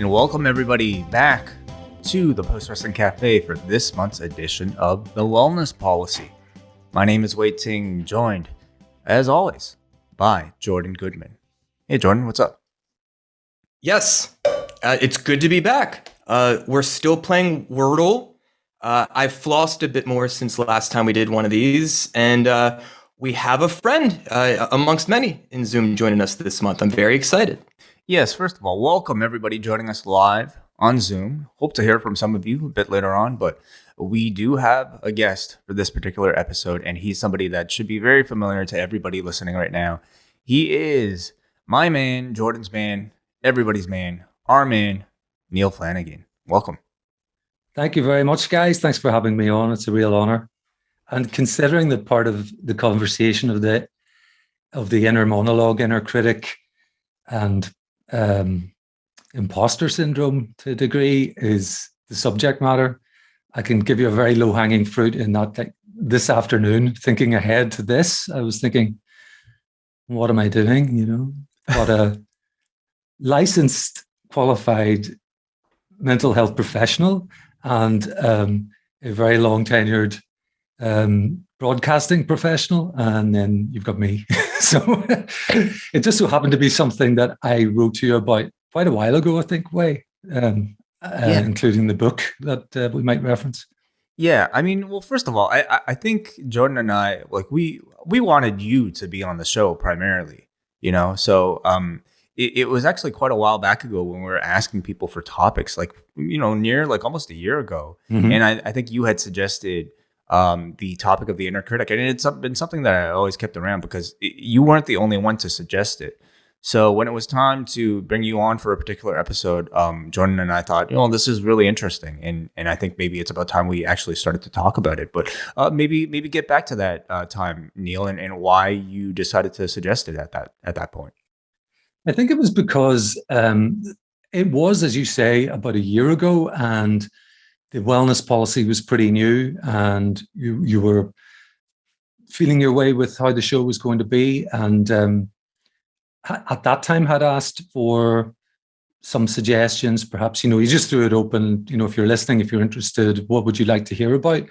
and welcome everybody back to the POST Wrestling Café for this month's edition of the Wellness Policy. My name is Ting, joined, as always, by Jordan Goodman. Hey Jordan, what's up? Yes, it's good to be back. We're still playing Wordle. I've flossed a bit more since the last time we did one of these, and we have a friend amongst many in Zoom joining us this month. I'm very excited. Yes, first of all, welcome everybody joining us live on Zoom. Hope to hear from some of you a bit later on, but we do have a guest for this particular episode, and he's somebody that should be very familiar to everybody listening right now. He is my man, Jordan's man, everybody's man, our man, Neal Flanagan. Welcome. Thank you very much, guys. Thanks for having me on. It's a real honor. And considering that part of the conversation of the inner monologue, inner critic, and imposter syndrome to a degree is the subject matter, I can give you a very low-hanging fruit in that. Like, this afternoon, thinking ahead to this, I was thinking, what am I doing? You know, what a licensed, qualified mental health professional and a very long tenured broadcasting professional, and then you've got me. So it just so happened to be something that I wrote to you about quite a while ago, I think, including the book that we might reference. Yeah, I mean, well, first of all, I think Jordan and I, like, we wanted you to be on the show primarily, you know, so it was actually quite a while back ago when we were asking people for topics, like, you know, near like almost a year ago. Mm-hmm. And I think you had suggested the topic of the inner critic, and it's been something that I always kept around because you weren't the only one to suggest it. So when it was time to bring you on for a particular episode, Jordan and I thought, you know, this is really interesting, and I think maybe it's about time we actually started to talk about it. But maybe get back to that time, Neal, and why you decided to suggest it at that point. I think it was because it was, as you say, about a year ago, and the wellness policy was pretty new, and you were feeling your way with how the show was going to be, and at that time had asked for some suggestions. Perhaps, you know, you just threw it open, you know, if you're listening, if you're interested, what would you like to hear about?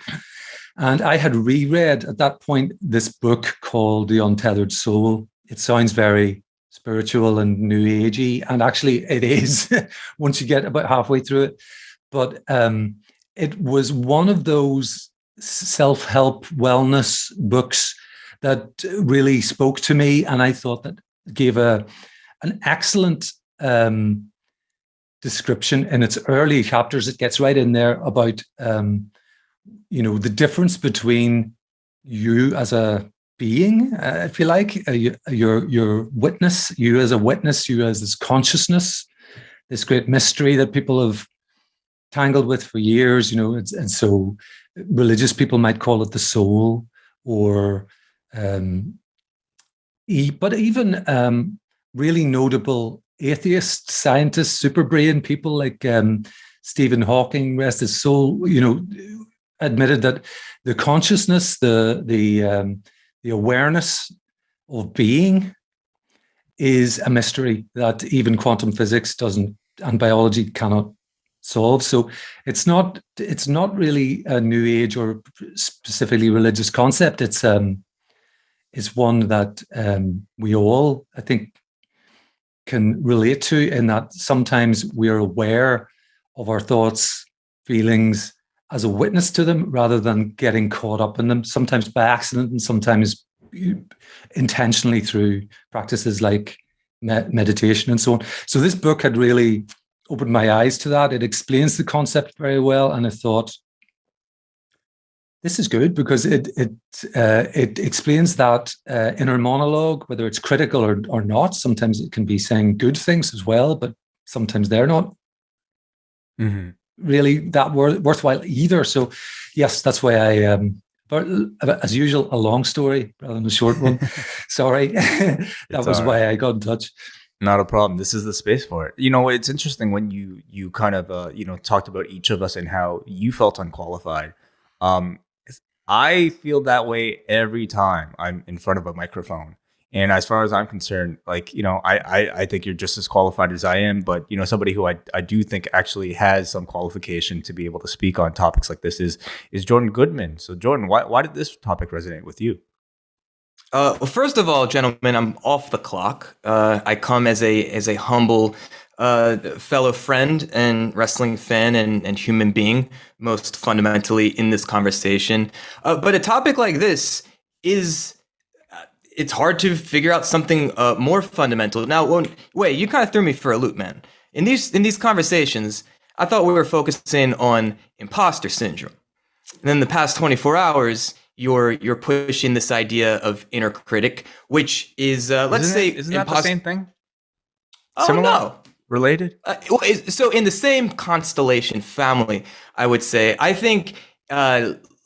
And I had reread at that point this book called The Untethered Soul. It sounds very spiritual and new agey, and actually it is once you get about halfway through it. But it was one of those self-help wellness books that really spoke to me, and I thought that gave an excellent description in its early chapters. It gets right in there about you know, the difference between you as a being, if you like, your witness, you as a witness, you as this consciousness, this great mystery that people have tangled with for years, you know, and so religious people might call it the soul, or but even really notable atheist scientists, super brain people like Stephen Hawking, rest his soul, you know, admitted that the consciousness, the awareness of being is a mystery that even quantum physics doesn't, and biology cannot solve. So it's not really a new age or specifically religious concept. It's one that we all, I think, can relate to, in that sometimes we're aware of our thoughts, feelings as a witness to them rather than getting caught up in them, sometimes by accident and sometimes intentionally through practices like meditation and so on. So this book had really opened my eyes to that. It explains the concept very well, and I thought, this is good because it explains that inner monologue, whether it's critical or not. Sometimes it can be saying good things as well, but sometimes they're not really that worthwhile either. So yes, that's why I, as usual, a long story rather than a short one. Sorry. That was why I got in touch. Not a problem. This is the space for it. You know, it's interesting when you kind of, you know, talked about each of us and how you felt unqualified. I feel that way every time I'm in front of a microphone. And as far as I'm concerned, like, I think you're just as qualified as I am, but, somebody who I do think actually has some qualification to be able to speak on topics like this is Jordan Goodman. So Jordan, why did this topic resonate with you? Well, first of all, gentlemen, I'm off the clock. I come as a humble fellow friend and wrestling fan and human being, most fundamentally in this conversation. But a topic like this it's hard to figure out something more fundamental. Now, wait, you kind of threw me for a loop, man. In these conversations, I thought we were focusing on imposter syndrome. And then the past 24 hours, you're pushing this idea of inner critic, which is let's say isn't that the same thing? Oh, Similar? no. Related? So in the same constellation family, I would say, I think,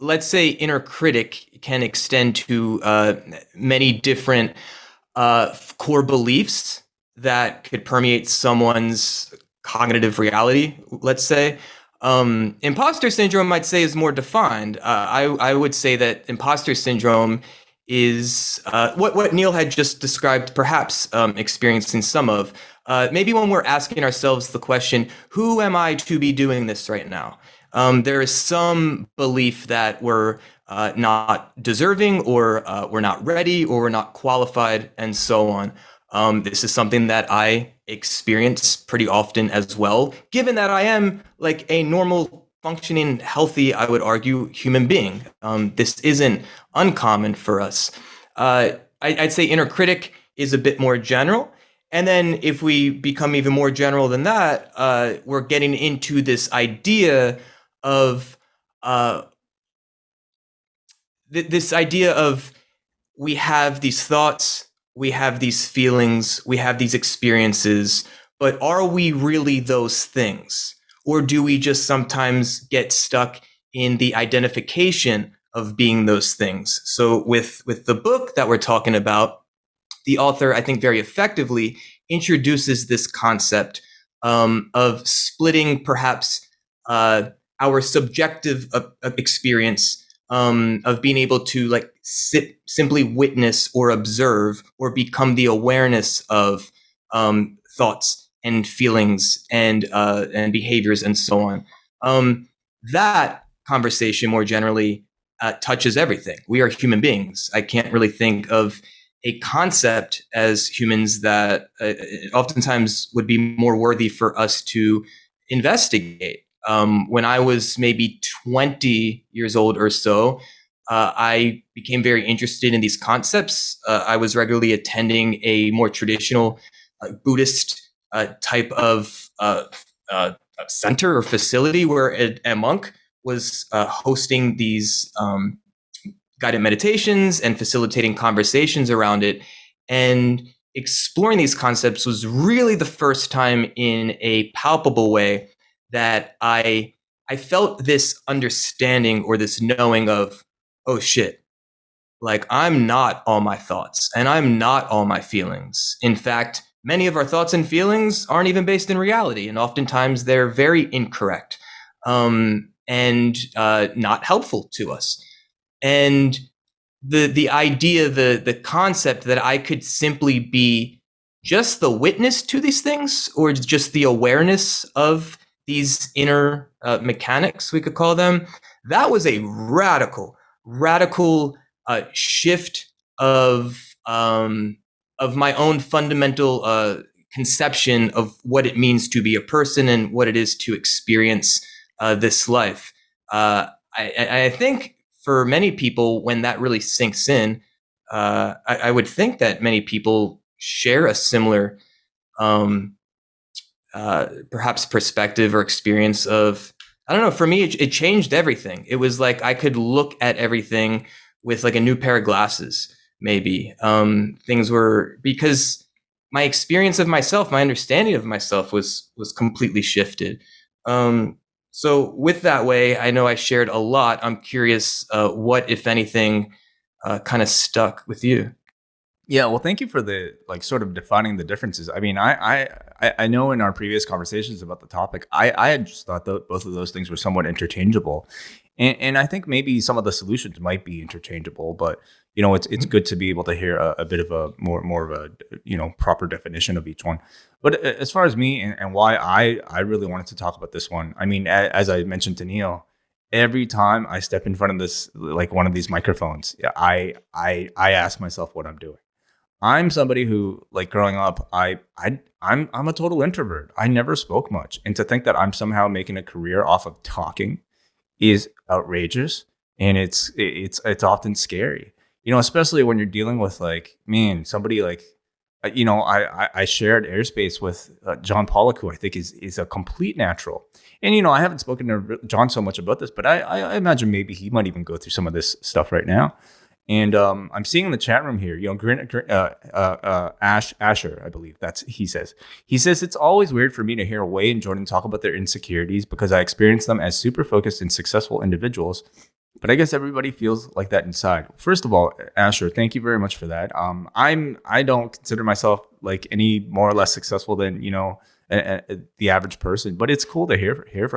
let's say inner critic can extend to many different core beliefs that could permeate someone's cognitive reality, let's say. Imposter syndrome, I'd say, is more defined. I would say that imposter syndrome is what Neal had just described, perhaps experiencing some of. Maybe when we're asking ourselves the question, who am I to be doing this right now? There is some belief that we're not deserving, or we're not ready, or we're not qualified, and so on. This is something that I experience pretty often as well, given that I am like a normal, functioning, healthy, I would argue, human being. This isn't uncommon for us. I'd say inner critic is a bit more general. And then if we become even more general than that, we're getting into this idea of we have these thoughts, we have these feelings, we have these experiences, but are we really those things? Or do we just sometimes get stuck in the identification of being those things? So with the book that we're talking about, the author, I think, very effectively introduces this concept of splitting perhaps our subjective experience of being able to like simply witness or observe or become the awareness of thoughts and feelings and behaviors and so on. That conversation more generally touches everything. We are human beings. I can't really think of a concept as humans that oftentimes would be more worthy for us to investigate. When I was maybe 20 years old or so, I became very interested in these concepts. I was regularly attending a more traditional Buddhist type of center or facility where a monk was hosting these guided meditations and facilitating conversations around it. And exploring these concepts was really the first time in a palpable way that I felt this understanding or this knowing of, oh shit, like I'm not all my thoughts and I'm not all my feelings. In fact, many of our thoughts and feelings aren't even based in reality, and oftentimes they're very incorrect and not helpful to us. And the idea, the concept that I could simply be just the witness to these things, or just the awareness of these inner mechanics, we could call them, that was a radical shift of my own fundamental conception of what it means to be a person and what it is to experience this life. I think for many people, when that really sinks in, I would think that many people share a similar perhaps perspective or experience of, I don't know, for me, it changed everything. It was like I could look at everything with like a new pair of glasses, maybe. Things were, because my experience of myself, my understanding of myself was completely shifted. So with that way, I know I shared a lot. I'm curious what, if anything, kind of stuck with you. Yeah, well, thank you for the like sort of defining the differences. I mean, I know in our previous conversations about the topic, I had just thought that both of those things were somewhat interchangeable, and I think maybe some of the solutions might be interchangeable. But it's good to be able to hear a bit of a more of a proper definition of each one. But as far as me and why I really wanted to talk about this one, I mean, as I mentioned to Neal, every time I step in front of this, like one of these microphones, I ask myself what I'm doing. I'm somebody who, like, growing up, I'm a total introvert. I never spoke much, and to think that I'm somehow making a career off of talking is outrageous, and it's often scary. Especially when you're dealing with, like, man, somebody like, I shared airspace with John Pollock, who I think is a complete natural. And I haven't spoken to John so much about this, but I imagine maybe he might even go through some of this stuff right now. And I'm seeing in the chat room here, Asher, I believe he says it's always weird for me to hear Wei and Jordan talk about their insecurities because I experience them as super focused and successful individuals. But I guess everybody feels like that inside. First of all, Asher, thank you very much for that. I don't consider myself like any more or less successful than the average person, but it's cool to hear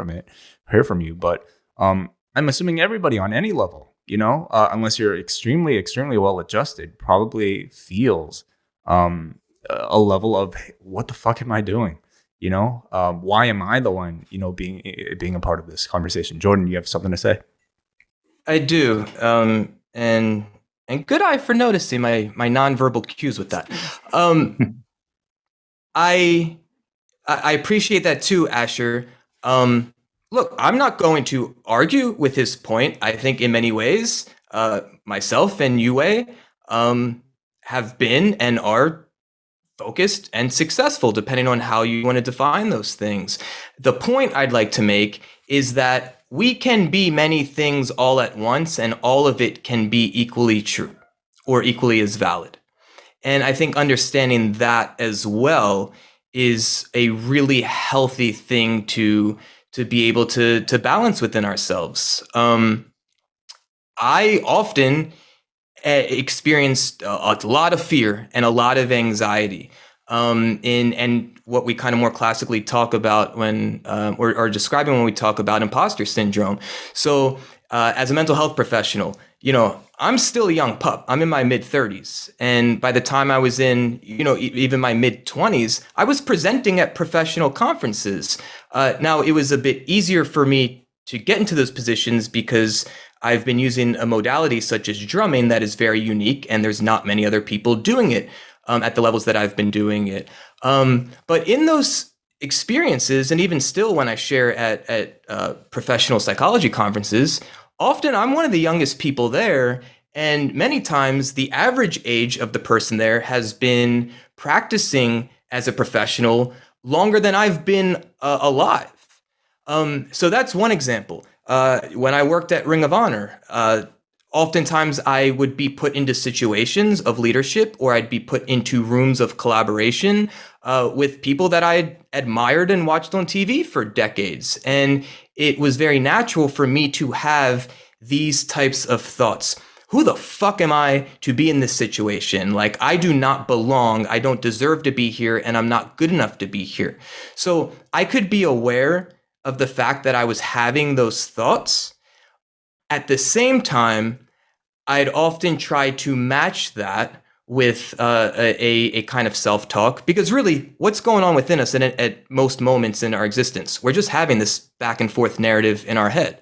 from you. But I'm assuming everybody on any level, unless you're extremely, extremely well adjusted, probably feels a level of, what the fuck am I doing? Why am I the one, being a part of this conversation? Jordan, you have something to say? I do, and good eye for noticing my nonverbal cues with that. I appreciate that too, Asher. Look, I'm not going to argue with his point. I think in many ways, myself and Yue have been and are focused and successful, depending on how you want to define those things. The point I'd like to make is that we can be many things all at once, and all of it can be equally true or equally as valid. And I think understanding that as well is a really healthy thing to be able to balance within ourselves. I often experienced a lot of fear and a lot of anxiety. And what we kind of more classically talk about when, or describing when we talk about imposter syndrome. So as a mental health professional, I'm still a young pup. I'm in my mid-30s. And by the time I was in, even my mid-20s, I was presenting at professional conferences. Now, it was a bit easier for me to get into those positions because I've been using a modality such as drumming that is very unique, and there's not many other people doing it at the levels that I've been doing it. But in those experiences, and even still when I share at professional psychology conferences, often I'm one of the youngest people there, and many times the average age of the person there has been practicing as a professional longer than I've been alive. So that's one example. When I worked at Ring of Honor, oftentimes I would be put into situations of leadership, or I'd be put into rooms of collaboration with people that I admired and watched on TV for decades. And it was very natural for me to have these types of thoughts. Who the fuck am I to be in this situation? Like, I do not belong. I don't deserve to be here, and I'm not good enough to be here. So I could be aware of the fact that I was having those thoughts. At the same time, I'd often try to match that with a kind of self-talk, because really what's going on within us at most moments in our existence, we're just having this back and forth narrative in our head.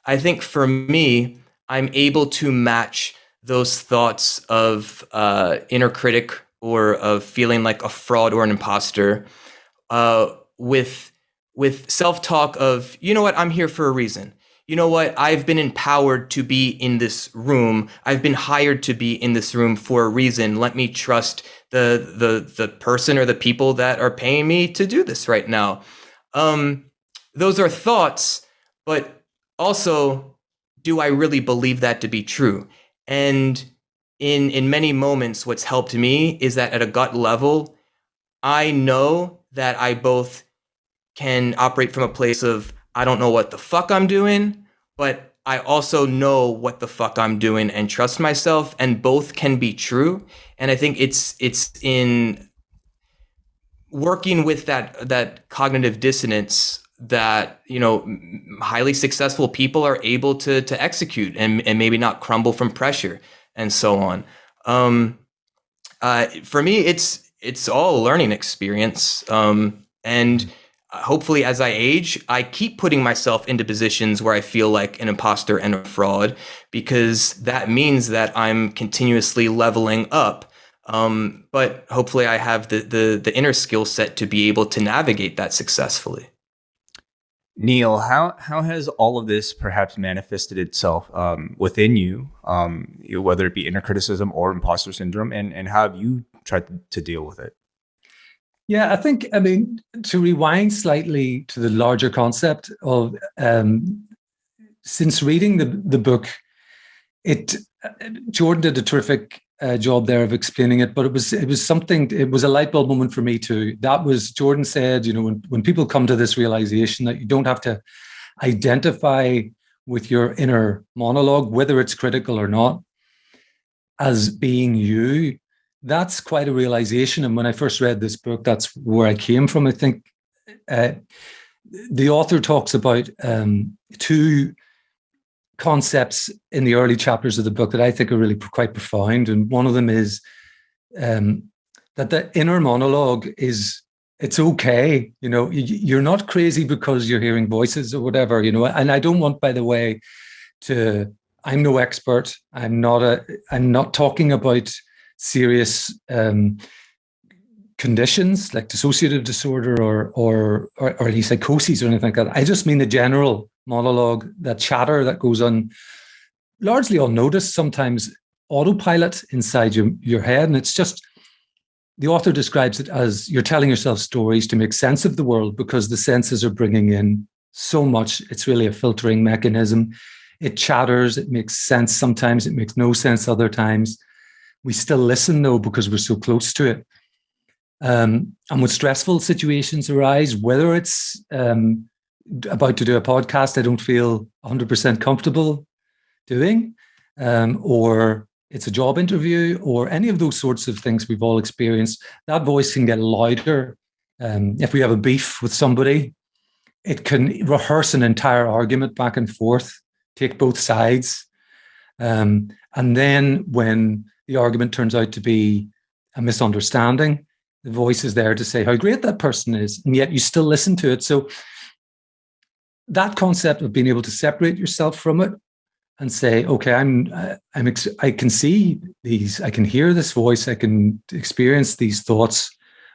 I think for me, I'm able to match those thoughts of inner critic or of feeling like a fraud or an imposter with self-talk of, you know what, I'm here for a reason. You know what, I've been empowered to be in this room. I've been hired to be in this room for a reason. Let me trust the person or the people that are paying me to do this right now. Those are thoughts, but also, do I really believe that to be true? And in many moments, what's helped me is that at a gut level, I know that I both can operate from a place of, I don't know what the fuck I'm doing, but I also know what the fuck I'm doing and trust myself, and both can be true. And I think it's in working with that cognitive dissonance that, highly successful people are able to execute and maybe not crumble from pressure. and so on. For me, it's all a learning experience. And hopefully as I age, I keep putting myself into positions where I feel like an imposter and a fraud, because that means that I'm continuously leveling up. But hopefully I have the inner skill set to be able to navigate that successfully. Neal, how has all of this perhaps manifested itself within you, whether it be inner criticism or imposter syndrome, and how have you tried to deal with it? Yeah, I mean, to rewind slightly to the larger concept of since reading the book, Jordan did a terrific job there of explaining it, but it was a light bulb moment for me too. That was, Jordan said, when people come to this realization that you don't have to identify with your inner monologue, whether it's critical or not, as being you, that's quite a realization. And when I first read this book, that's where I came from. I think the author talks about two concepts in the early chapters of the book that I think are really quite profound. And one of them is that the inner monologue it's okay. You're not crazy because you're hearing voices or whatever, and I don't want, by the way, I'm no expert. I'm not talking about serious conditions like dissociative disorder or any psychoses or anything like that. I just mean the general monologue, that chatter that goes on largely unnoticed, sometimes autopilot inside your head. And it's just, the author describes it as you're telling yourself stories to make sense of the world because the senses are bringing in so much. It's really a filtering mechanism. It chatters, it makes sense sometimes, it makes no sense other times. We still listen though because we're so close to it. And when stressful situations arise, whether it's about to do a podcast I don't feel 100% comfortable doing, or it's a job interview, or any of those sorts of things we've all experienced, that voice can get louder. If we have a beef with somebody, it can rehearse an entire argument back and forth, take both sides. And then when the argument turns out to be a misunderstanding, the voice is there to say how great that person is, and yet you still listen to it. So that concept of being able to separate yourself from it and say, okay, I can see these, I can hear this voice, I can experience these thoughts,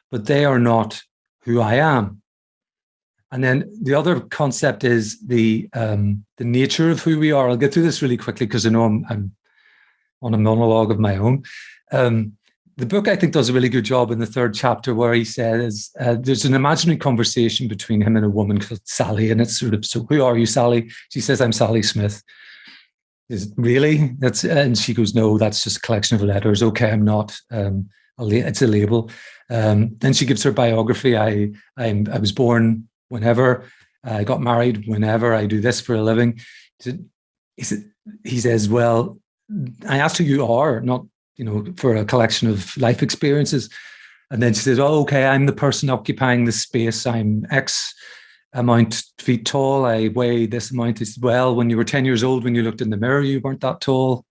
but they are not who I am. And then the other concept is the nature of who we are. I'll get through this really quickly because I know I'm on a monologue of my own. The book, I think, does a really good job in the third chapter where he says there's an imaginary conversation between him and a woman called Sally. And it's sort of, so who are you, Sally? She says, I'm Sally Smith. Is it really? And she goes, no, that's just a collection of letters. Okay, I'm not. It's a label. Then she gives her biography. I was born whenever, I got married whenever, I do this for a living. He says, well, I asked who you are, not for a collection of life experiences. And then she says, oh, okay, I'm the person occupying this space. I'm X amount feet tall. I weigh this amount. As well, when you were 10 years old, when you looked in the mirror, you weren't that tall,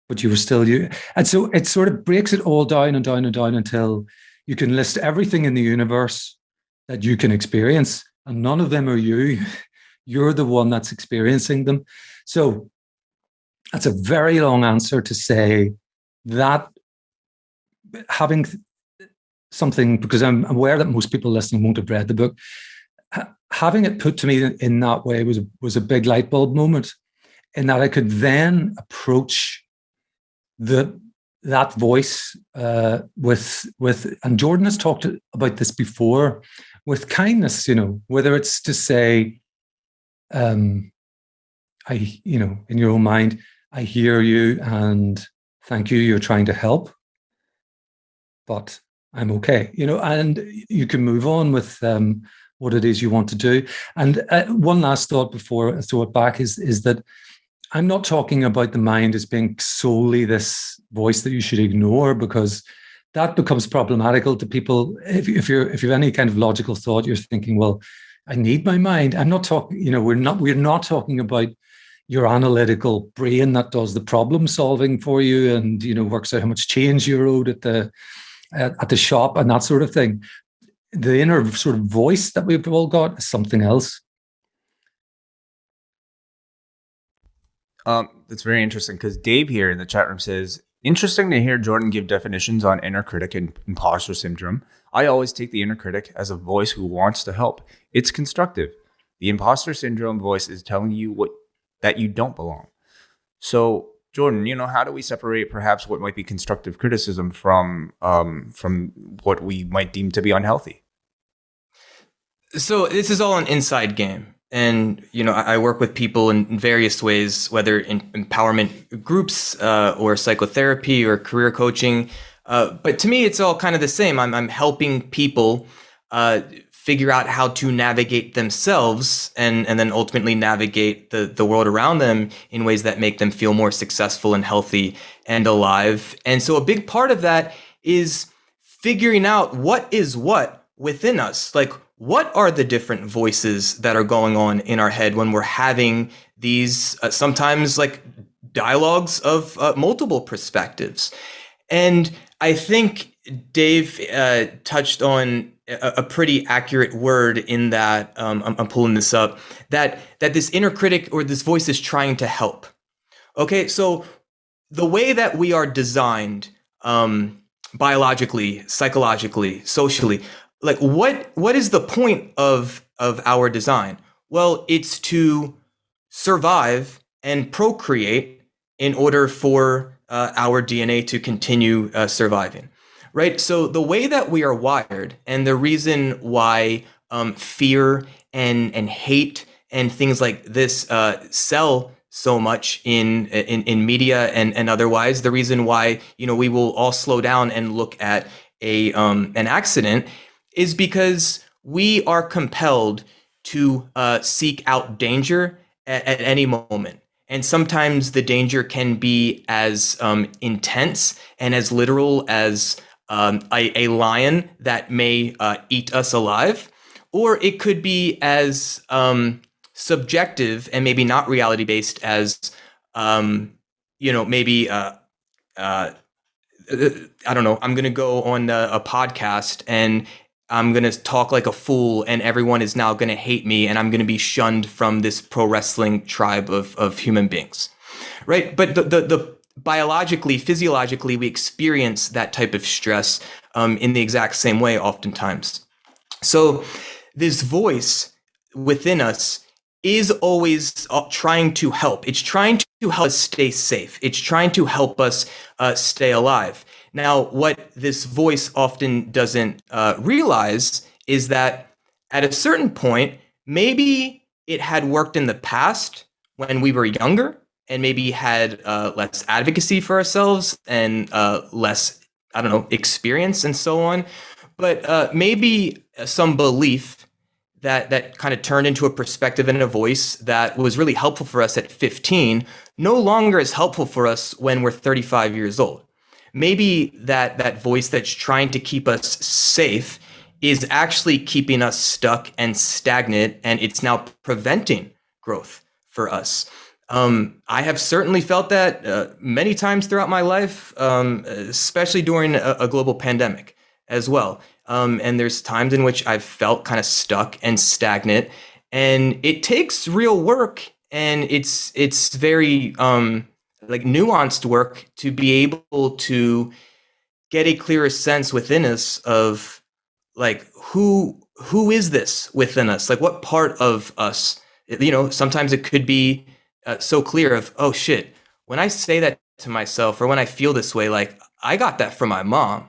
but you were still you. And so it sort of breaks it all down and down and down until you can list everything in the universe that you can experience. And none of them are you. You're the one that's experiencing them. So that's a very long answer to say that having something, because I'm aware that most people listening won't have read the book, having it put to me in that way was a big light bulb moment, in that I could then approach that voice with, and Jordan has talked about this before, with kindness, whether it's to say, in your own mind, I hear you and thank you, you're trying to help, but I'm okay, and you can move on with what it is you want to do. And one last thought before I throw it back is that I'm not talking about the mind as being solely this voice that you should ignore, because that becomes problematical to people. If you have any kind of logical thought, you're thinking, well, I need my mind. I'm not talking, we're not talking about, your analytical brain that does the problem solving for you, and works out how much change you owed at the shop and that sort of thing. The inner sort of voice that we've all got is something else. That's very interesting, because Dave here in the chat room says, interesting to hear Jordan give definitions on inner critic and imposter syndrome. I always take the inner critic as a voice who wants to help. It's constructive. The imposter syndrome voice is telling you that you don't belong. So, Jordan, how do we separate perhaps what might be constructive criticism from what we might deem to be unhealthy? So this is all an inside game. And, I work with people in various ways, whether in empowerment groups or psychotherapy or career coaching. But to me, it's all kind of the same. I'm helping people figure out how to navigate themselves and then ultimately navigate the world around them in ways that make them feel more successful and healthy and alive. And so a big part of that is figuring out what is what within us. Like, what are the different voices that are going on in our head when we're having these sometimes like dialogues of multiple perspectives? And I think Dave touched on a pretty accurate word in that, I'm pulling this up, that this inner critic or this voice is trying to help. Okay, so the way that we are designed biologically, psychologically, socially, like what is the point of our design? Well, it's to survive and procreate in order for our DNA to continue surviving, right? So the way that we are wired, and the reason why fear and hate and things like this sell so much in media and otherwise, the reason why we will all slow down and look at an accident is because we are compelled to seek out danger at any moment. And sometimes the danger can be as intense and as literal as a lion that may eat us alive, or it could be as subjective and maybe not reality-based as, maybe, I don't know, I'm going to go on a podcast and I'm going to talk like a fool and everyone is now going to hate me and I'm going to be shunned from this pro wrestling tribe of human beings, right? But the biologically, physiologically, we experience that type of stress in the exact same way oftentimes. So this voice within us is always trying to help. It's trying to help us stay safe. It's trying to help us stay alive. Now, what this voice often doesn't realize is that at a certain point, maybe it had worked in the past when we were younger and maybe had less advocacy for ourselves and less, experience and so on. But maybe some belief that kind of turned into a perspective and a voice that was really helpful for us at 15 no longer is helpful for us when we're 35 years old. Maybe that voice that's trying to keep us safe is actually keeping us stuck and stagnant, and it's now preventing growth for us. I have certainly felt that many times throughout my life, especially during a global pandemic as well. And there's times in which I've felt kind of stuck and stagnant, and it takes real work, and it's very like nuanced work to be able to get a clearer sense within us of like who is this within us, like what part of us, sometimes it could be so clear of, oh shit, when I say that to myself or when I feel this way, like I got that from my mom,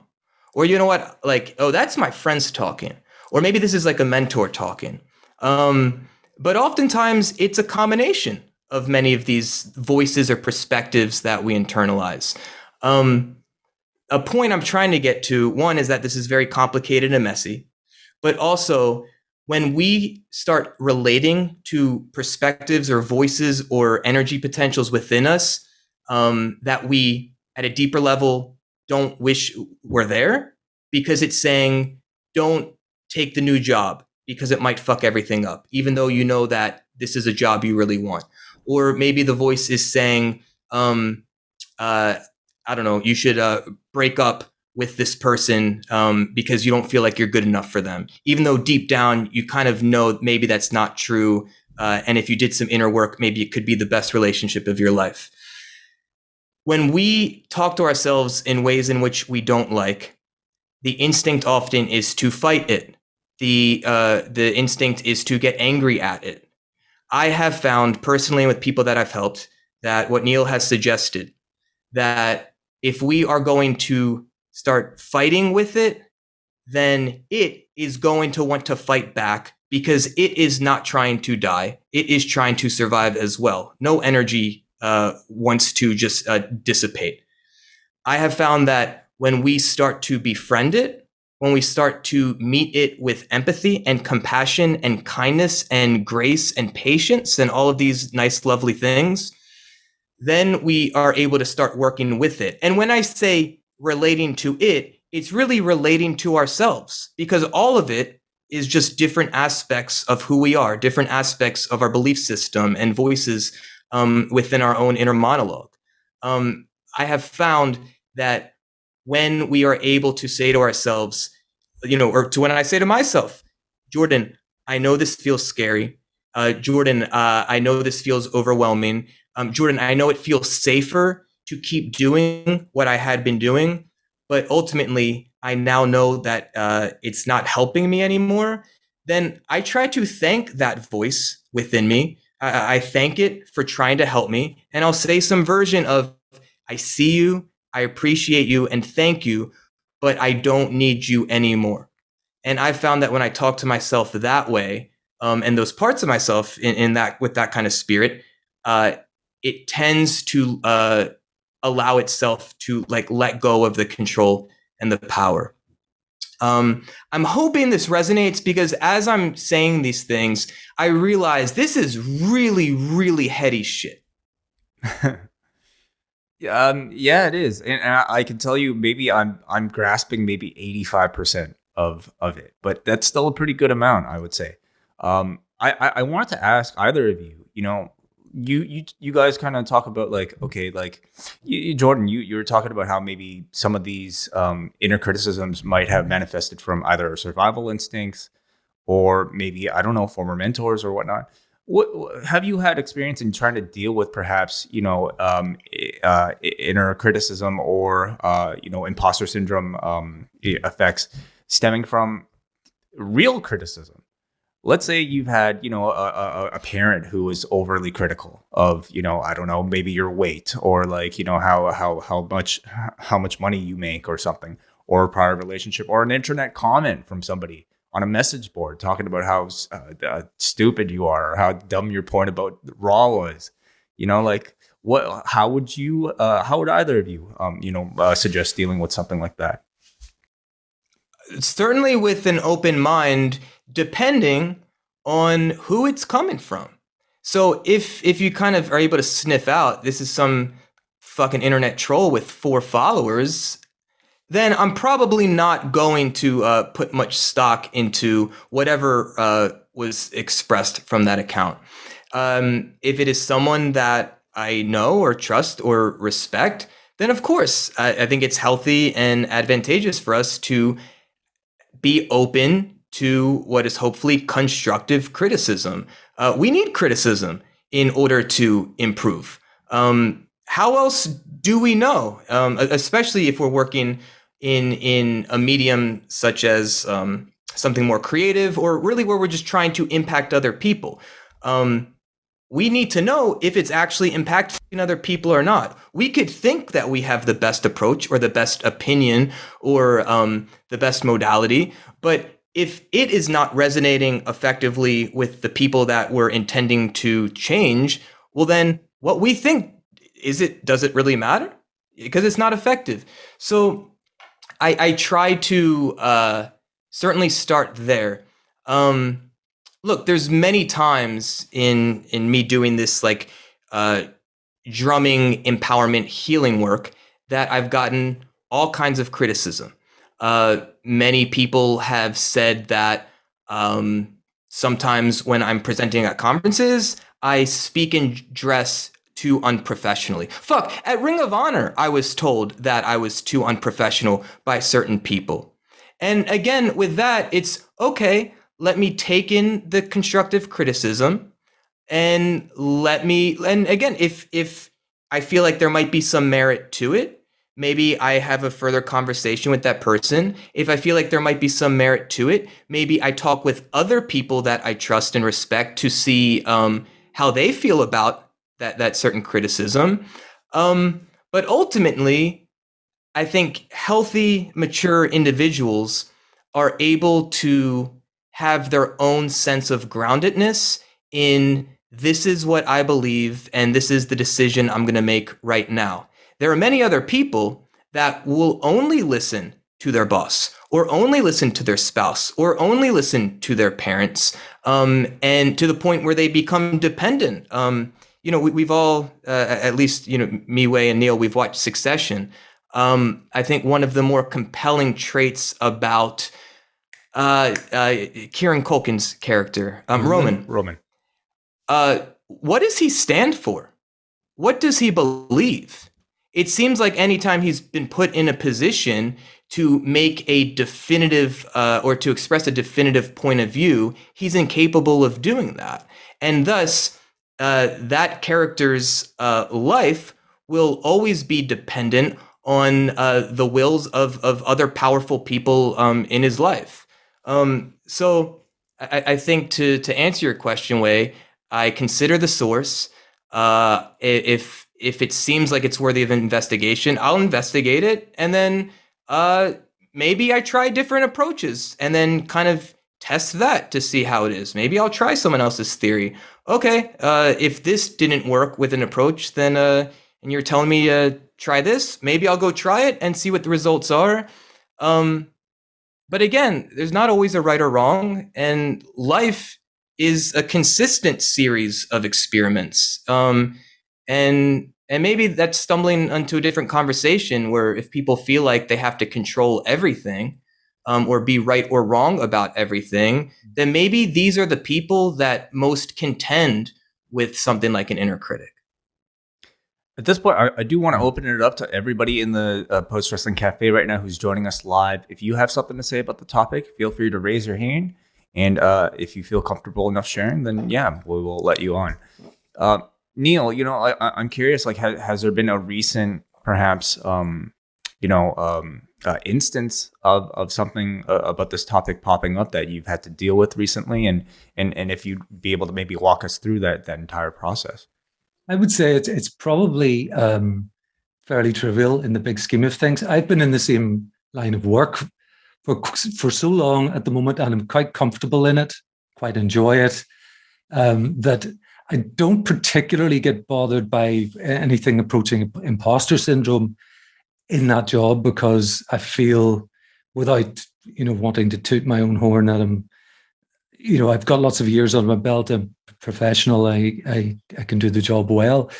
or you know what, like, oh, that's my friends talking, or maybe this is like a mentor talking. But oftentimes it's a combination of many of these voices or perspectives that we internalize. A point I'm trying to get to, one, is that this is very complicated and messy, but also when we start relating to perspectives or voices or energy potentials within us that we, at a deeper level, don't wish were there, because it's saying, don't take the new job because it might fuck everything up, even though you know that this is a job you really want. or maybe the voice is saying, I don't know, you should break up with this person because you don't feel like you're good enough for them, even though deep down you kind of know maybe that's not true. And if you did some inner work, maybe it could be the best relationship of your life. When we talk to ourselves in ways in which we don't like, the instinct often is to fight it. The instinct is to get angry at it. I have found personally with people that I've helped that what Neal has suggested, that if we are going to start fighting with it, then it is going to want to fight back because it is not trying to die. It is trying to survive as well. No energy wants to just dissipate. I have found that when we start to befriend it, when we start to meet it with empathy and compassion and kindness and grace and patience and all of these nice, lovely things, then we are able to start working with it. And when I say relating to it, it's really relating to ourselves, because all of it is just different aspects of who we are, different aspects of our belief system and voices within our own inner monologue. I have found that when we are able to say to ourselves, or to when I say to myself, Jordan, I know this feels scary. Jordan, I know this feels overwhelming. Jordan, I know it feels safer to keep doing what I had been doing, but ultimately I now know that it's not helping me anymore. Then I try to thank that voice within me. I thank it for trying to help me. And I'll say some version of, I see you, I appreciate you, and thank you, but I don't need you anymore. And I found that when I talk to myself that way, and those parts of myself in that, with that kind of spirit, it tends to allow itself to let go of the control and the power. I'm hoping this resonates, because as I'm saying these things, I realize this is really, really heady shit. Yeah, it is, and I can tell you, maybe I'm grasping maybe 85% of it, but that's still a pretty good amount, I would say. I wanted to ask either of you, you guys kind of talk about okay, Jordan, you were talking about how maybe some of these inner criticisms might have manifested from either survival instincts or maybe, I don't know, former mentors or whatnot. What have you had experience in trying to deal with perhaps, inner criticism or, imposter syndrome effects stemming from real criticism? Let's say you've had, a parent who is overly critical of, I don't know, maybe your weight or how much money you make or something, or a prior relationship, or an internet comment from somebody on a message board talking about how stupid you are or how dumb your point about Raw was. How would either of you, suggest dealing with something like that? Certainly with an open mind, depending on who it's coming from. So if you kind of are able to sniff out, this is some fucking internet troll with 4 followers, then I'm probably not going to put much stock into whatever was expressed from that account. If it is someone that I know or trust or respect, then of course, I think it's healthy and advantageous for us to be open to what is hopefully constructive criticism. We need criticism in order to improve. How else do we know? Especially if we're working in a medium such as something more creative, or really where we're just trying to impact other people. We need to know if it's actually impacting other people or not. We could think that we have the best approach or the best opinion or the best modality, but if it is not resonating effectively with the people that we're intending to change, well then what we think, does it really matter? Because it's not effective. So I try to certainly start there. Look, there's many times in me doing this drumming, empowerment, healing work that I've gotten all kinds of criticism. Many people have said that sometimes when I'm presenting at conferences, I speak and dress too unprofessionally. Fuck, at Ring of Honor, I was told that I was too unprofessional by certain people. And again, with that, it's okay, let me take in the constructive criticism and again, if I feel like there might be some merit to it, maybe I have a further conversation with that person. If I feel like there might be some merit to it, maybe I talk with other people that I trust and respect to see how they feel about that certain criticism. But ultimately, I think healthy, mature individuals are able to have their own sense of groundedness in this is what I believe and this is the decision I'm going to make right now. There are many other people that will only listen to their boss or only listen to their spouse or only listen to their parents, and to the point where they become dependent. We've all, at least, me, Wei, and Neal, we've watched Succession. I think one of the more compelling traits about Kieran Culkin's character, Roman. What does he stand for? What does he believe? It seems like anytime he's been put in a position to make a definitive or to express a definitive point of view, he's incapable of doing that. And thus, that character's life will always be dependent on the wills of other powerful people in his life. So I think to answer your question, Wei, I consider the source. If it seems like it's worthy of investigation, I'll investigate it, and then maybe I try different approaches, and then kind of test that to see how it is. Maybe I'll try someone else's theory. Okay, if this didn't work with an approach, then and you're telling me try this, maybe I'll go try it and see what the results are. But again, there's not always a right or wrong, and life is a consistent series of experiments. And maybe that's stumbling into a different conversation where if people feel like they have to control everything, or be right or wrong about everything, then maybe these are the people that most contend with something like an inner critic. At this point, I do want to open it up to everybody in the POST Wrestling Cafe right now who's joining us live. If you have something to say about the topic, feel free to raise your hand. And if you feel comfortable enough sharing, then yeah, we will let you on. Neal, I'm curious, like, has there been a recent, perhaps, instance of something about this topic popping up that you've had to deal with recently? And if you'd be able to maybe walk us through that entire process. I would say it's probably fairly trivial in the big scheme of things. I've been in the same line of work for so long at the moment, and I'm quite comfortable in it, quite enjoy it, that I don't particularly get bothered by anything approaching imposter syndrome in that job, because I feel, without wanting to toot my own horn, that I've got lots of years on my belt. I'm professional. I can do the job well.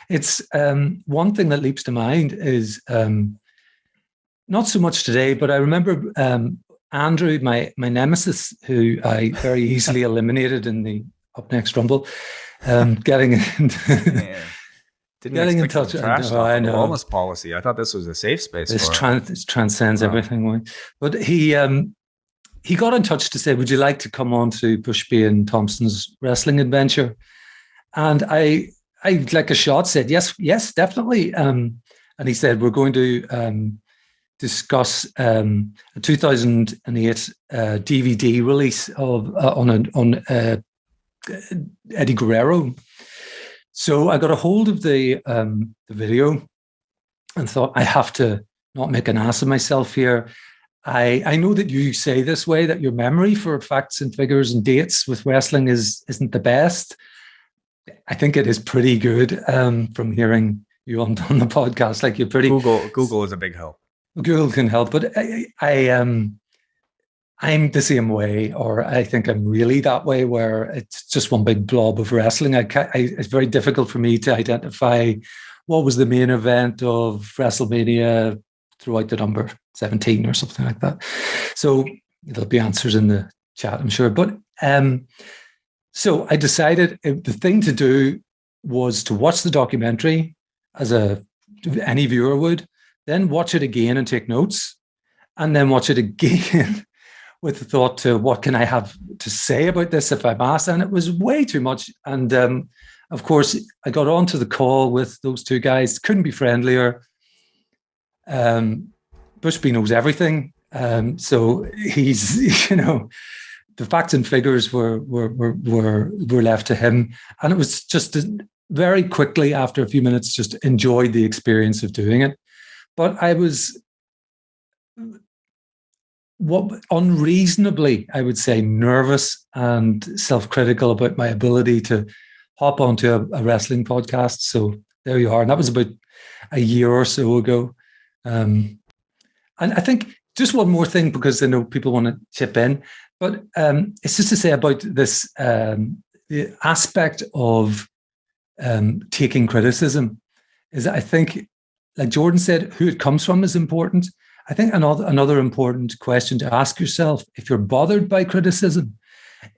It's one thing that leaps to mind is not so much today, but I remember Andrew, my nemesis, who I very easily eliminated in the Up Next Rumble, getting in touch. I know. Wellness policy. I thought this was a safe space. It transcends everything. But he got in touch to say, would you like to come on to Bushby and Thompson's wrestling adventure? And I like a shot said, yes, definitely. And he said, we're going to discuss a 2008 DVD release on Eddie Guerrero. So I got a hold of the video and thought, I have to not make an ass of myself here. I know that you say this way, that your memory for facts and figures and dates with wrestling isn't the best. I think it is pretty good from hearing you on the podcast. Like, you're pretty. Google is a big help. Google can help, but I'm the same way, or I think I'm really that way, where it's just one big blob of wrestling. It's very difficult for me to identify what was the main event of WrestleMania throughout the number 17 or something like that. So there'll be answers in the chat, I'm sure. But So I decided the thing to do was to watch the documentary as any viewer would, then watch it again and take notes, and then watch it again with the thought to what can I have to say about this if I'm asked? And it was way too much. And of course, I got onto the call with those two guys. Couldn't be friendlier. Bushby knows everything. So he's, the facts and figures were left to him. And it was just very quickly, after a few minutes, just enjoyed the experience of doing it. But I was unreasonably, I would say, nervous and self-critical about my ability to hop onto a wrestling podcast. So there you are. And that was about a year or so ago. And I think just one more thing, because I know people want to chip in, but it's just to say about this, the aspect of taking criticism is that I think, like Jordan said, who it comes from is important. I think another important question to ask yourself, if you're bothered by criticism,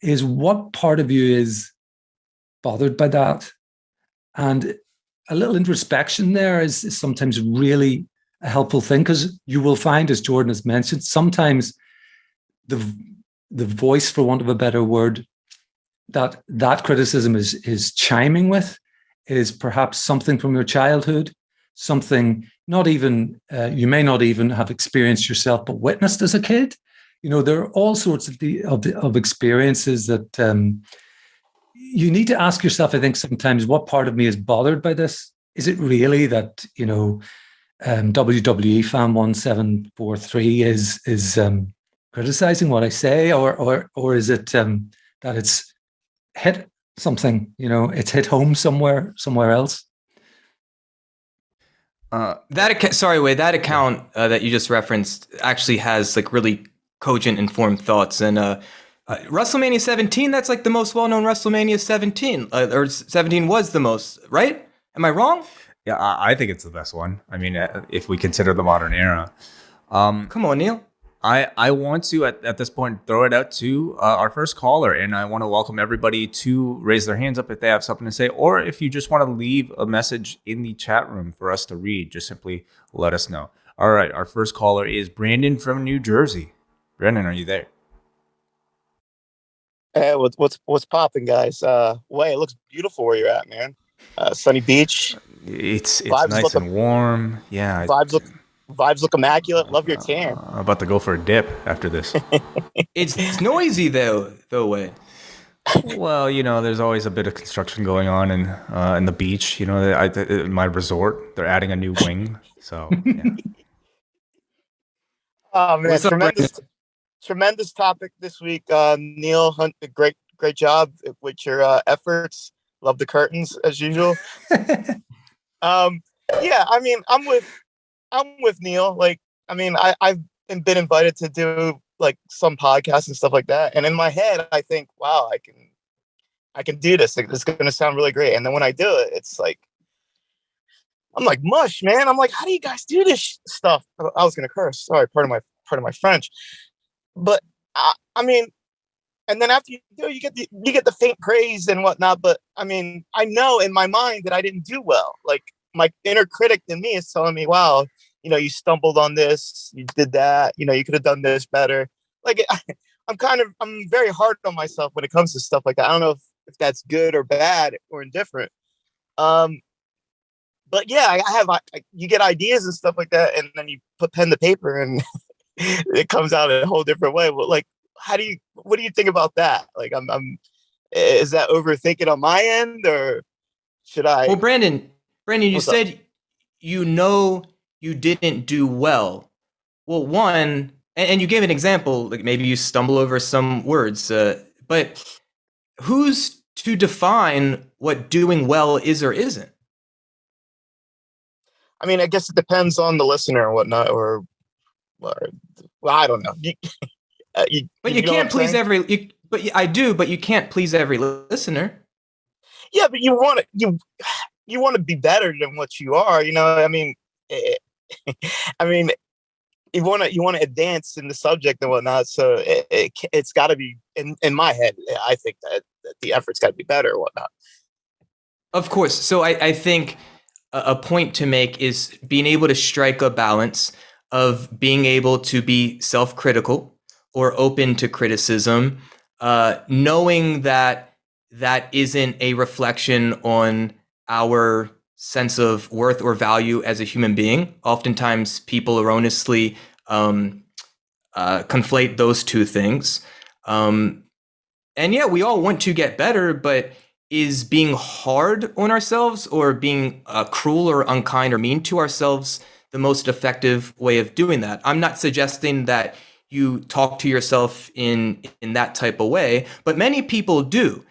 is what part of you is bothered by that? And a little introspection there is sometimes really a helpful thing, because you will find, as Jordan has mentioned, sometimes the voice, for want of a better word, that criticism is chiming with is perhaps something from your childhood, something not even you may not even have experienced yourself, but witnessed as a kid. There are all sorts of experiences that you need to ask yourself. I think sometimes, what part of me is bothered by this? Is it really that WWE fan 1743 is criticizing what I say, or is it that it's hit something? It's hit home somewhere else. That account that you just referenced actually has like really cogent, informed thoughts. And WrestleMania 17, that's like the most well-known WrestleMania 17, or 17 was the most, right? Am I wrong? Yeah, I think it's the best one. I mean, if we consider the modern era. Come on, Neal. I want to, at this point, throw it out to our first caller, and I want to welcome everybody to raise their hands up if they have something to say, or if you just want to leave a message in the chat room for us to read, just simply let us know. All right, our first caller is Brandon from New Jersey. Brandon, are you there? Hey, what's popping, guys? It looks beautiful where you're at, man. Sunny beach. It's nice and warm. Yeah. Vibes look immaculate. Love your tan. I'm about to go for a dip after this. It's noisy though, Wade. Well, there's always a bit of construction going on in the beach. My resort, they're adding a new wing. So, yeah. Oh man, tremendous topic this week. Neal, Hunt, great job with your efforts. Love the curtains as usual. Yeah, I mean, I'm with Neal. Like, I mean, I've been invited to do like some podcasts and stuff like that, and in my head, I think, wow, I can do this. It's going to sound really great. And then when I do it, it's like, I'm like mush, man. I'm like, how do you guys do this stuff? I was going to curse. Sorry, part of my French. But I mean, and then after you do, you get the faint praise and whatnot. But I mean, I know in my mind that I didn't do well. Like, my inner critic in me is telling me, wow, you stumbled on this, you did that, you could have done this better. Like, I'm very hard on myself when it comes to stuff like that. I don't know if that's good or bad or indifferent. But yeah, you get ideas and stuff like that, and then you put pen to paper and it comes out in a whole different way. But like, what do you think about that? Like, is that overthinking on my end, or should I? Well, Brandon, you said you didn't do well. Well, one, and you gave an example, like maybe you stumble over some words, but who's to define what doing well is or isn't? I mean, I guess it depends on the listener or whatnot, or I don't know. But you can't please every. But you can't please every listener. Yeah, but you want to be better than what you are. I mean, you want to advance in the subject and whatnot. So it's got to be in my head. I think that the effort's got to be better or whatnot. Of course. So I think a point to make is being able to strike a balance of being able to be self-critical or open to criticism, knowing that that isn't a reflection on our sense of worth or value as a human being. Oftentimes people erroneously conflate those two things. And yeah, we all want to get better, but is being hard on ourselves or being cruel or unkind or mean to ourselves the most effective way of doing that? I'm not suggesting that you talk to yourself in that type of way, but many people do.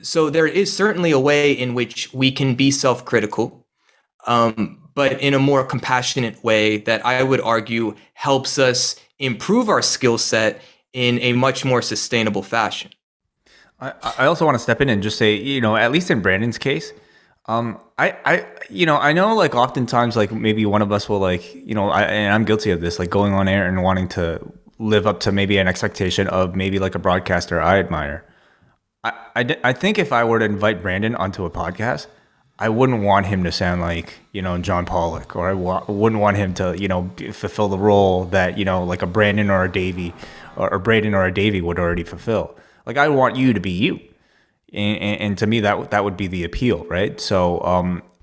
So there is certainly a way in which we can be self-critical, but in a more compassionate way that I would argue helps us improve our skill set in a much more sustainable fashion. I also want to step in and just say, you know, at least in Brandon's case, I know like oftentimes like maybe one of us will like, you know, and I'm guilty of this, like going on air and wanting to live up to maybe an expectation of maybe like a broadcaster I admire. I think if I were to invite Brandon onto a podcast, I wouldn't want him to sound like, you know, John Pollock, or I wouldn't want him to, you know, fulfill the role that, you know, like a Brandon or a Davey or Braden or a Davey would already fulfill. Like I want you to be you. And to me, that would be the appeal, right? So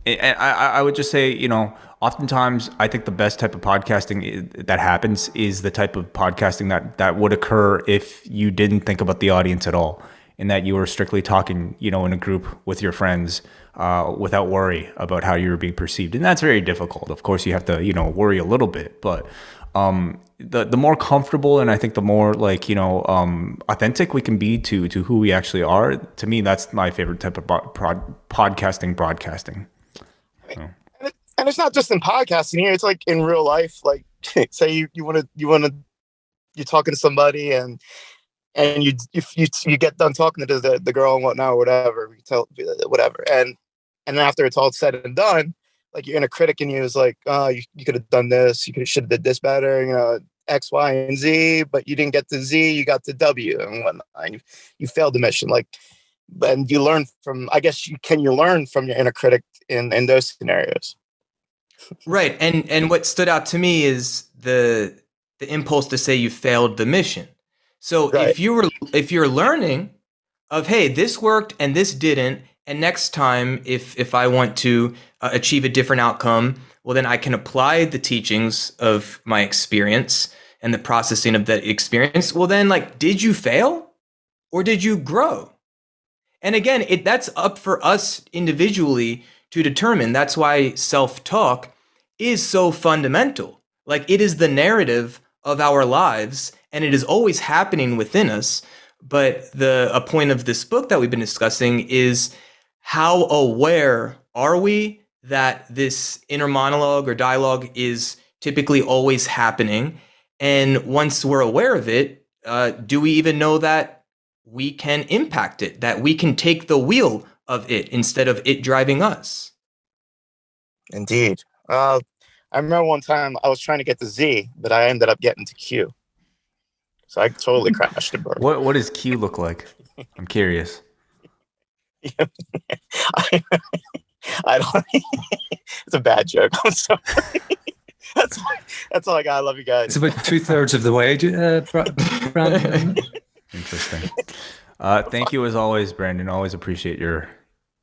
I would just say, you know, oftentimes I think the best type of podcasting that happens is the type of podcasting that would occur if you didn't think about the audience at all, and that you were strictly talking, you know, in a group with your friends without worry about how you were being perceived. And that's very difficult. Of course, you have to, you know, worry a little bit, but the more comfortable and I think the more like, you know, authentic we can be to who we actually are, to me, that's my favorite type of broadcasting. So. And it's not just in podcasting here. It's like in real life. Like say you're talking to somebody and you get done talking to the girl and whatnot or whatever, and then after it's all said and done, like your inner critic in you is like, oh, you could have done this, you should have did this better, you know, X, Y, and Z, but you didn't get to Z, you got to W and whatnot, and you failed the mission. Like, and you learn from, I guess you learn from your inner critic in those scenarios. Right, and what stood out to me is the impulse to say you failed the mission. So right. if you're learning of, hey, this worked and this didn't, and next time if I want to achieve a different outcome, well, then I can apply the teachings of my experience and the processing of that experience. Well, then, like, did you fail or did you grow? And again, that's up for us individually to determine. That's why self-talk is so fundamental. Like, it is the narrative of our lives, and it is always happening within us. But a point of this book that we've been discussing is how aware are we that this inner monologue or dialogue is typically always happening? And once we're aware of it, do we even know that we can impact it, that we can take the wheel of it instead of it driving us? Indeed. I remember one time I was trying to get to Z, but I ended up getting to Q. So I totally crashed and burned. What does Q look like? I'm curious. I don't. It's a bad joke. I'm sorry. That's all I got. I love you guys. It's about 2/3 of the way, Brandon. Interesting. Thank you as always, Brandon. Always appreciate your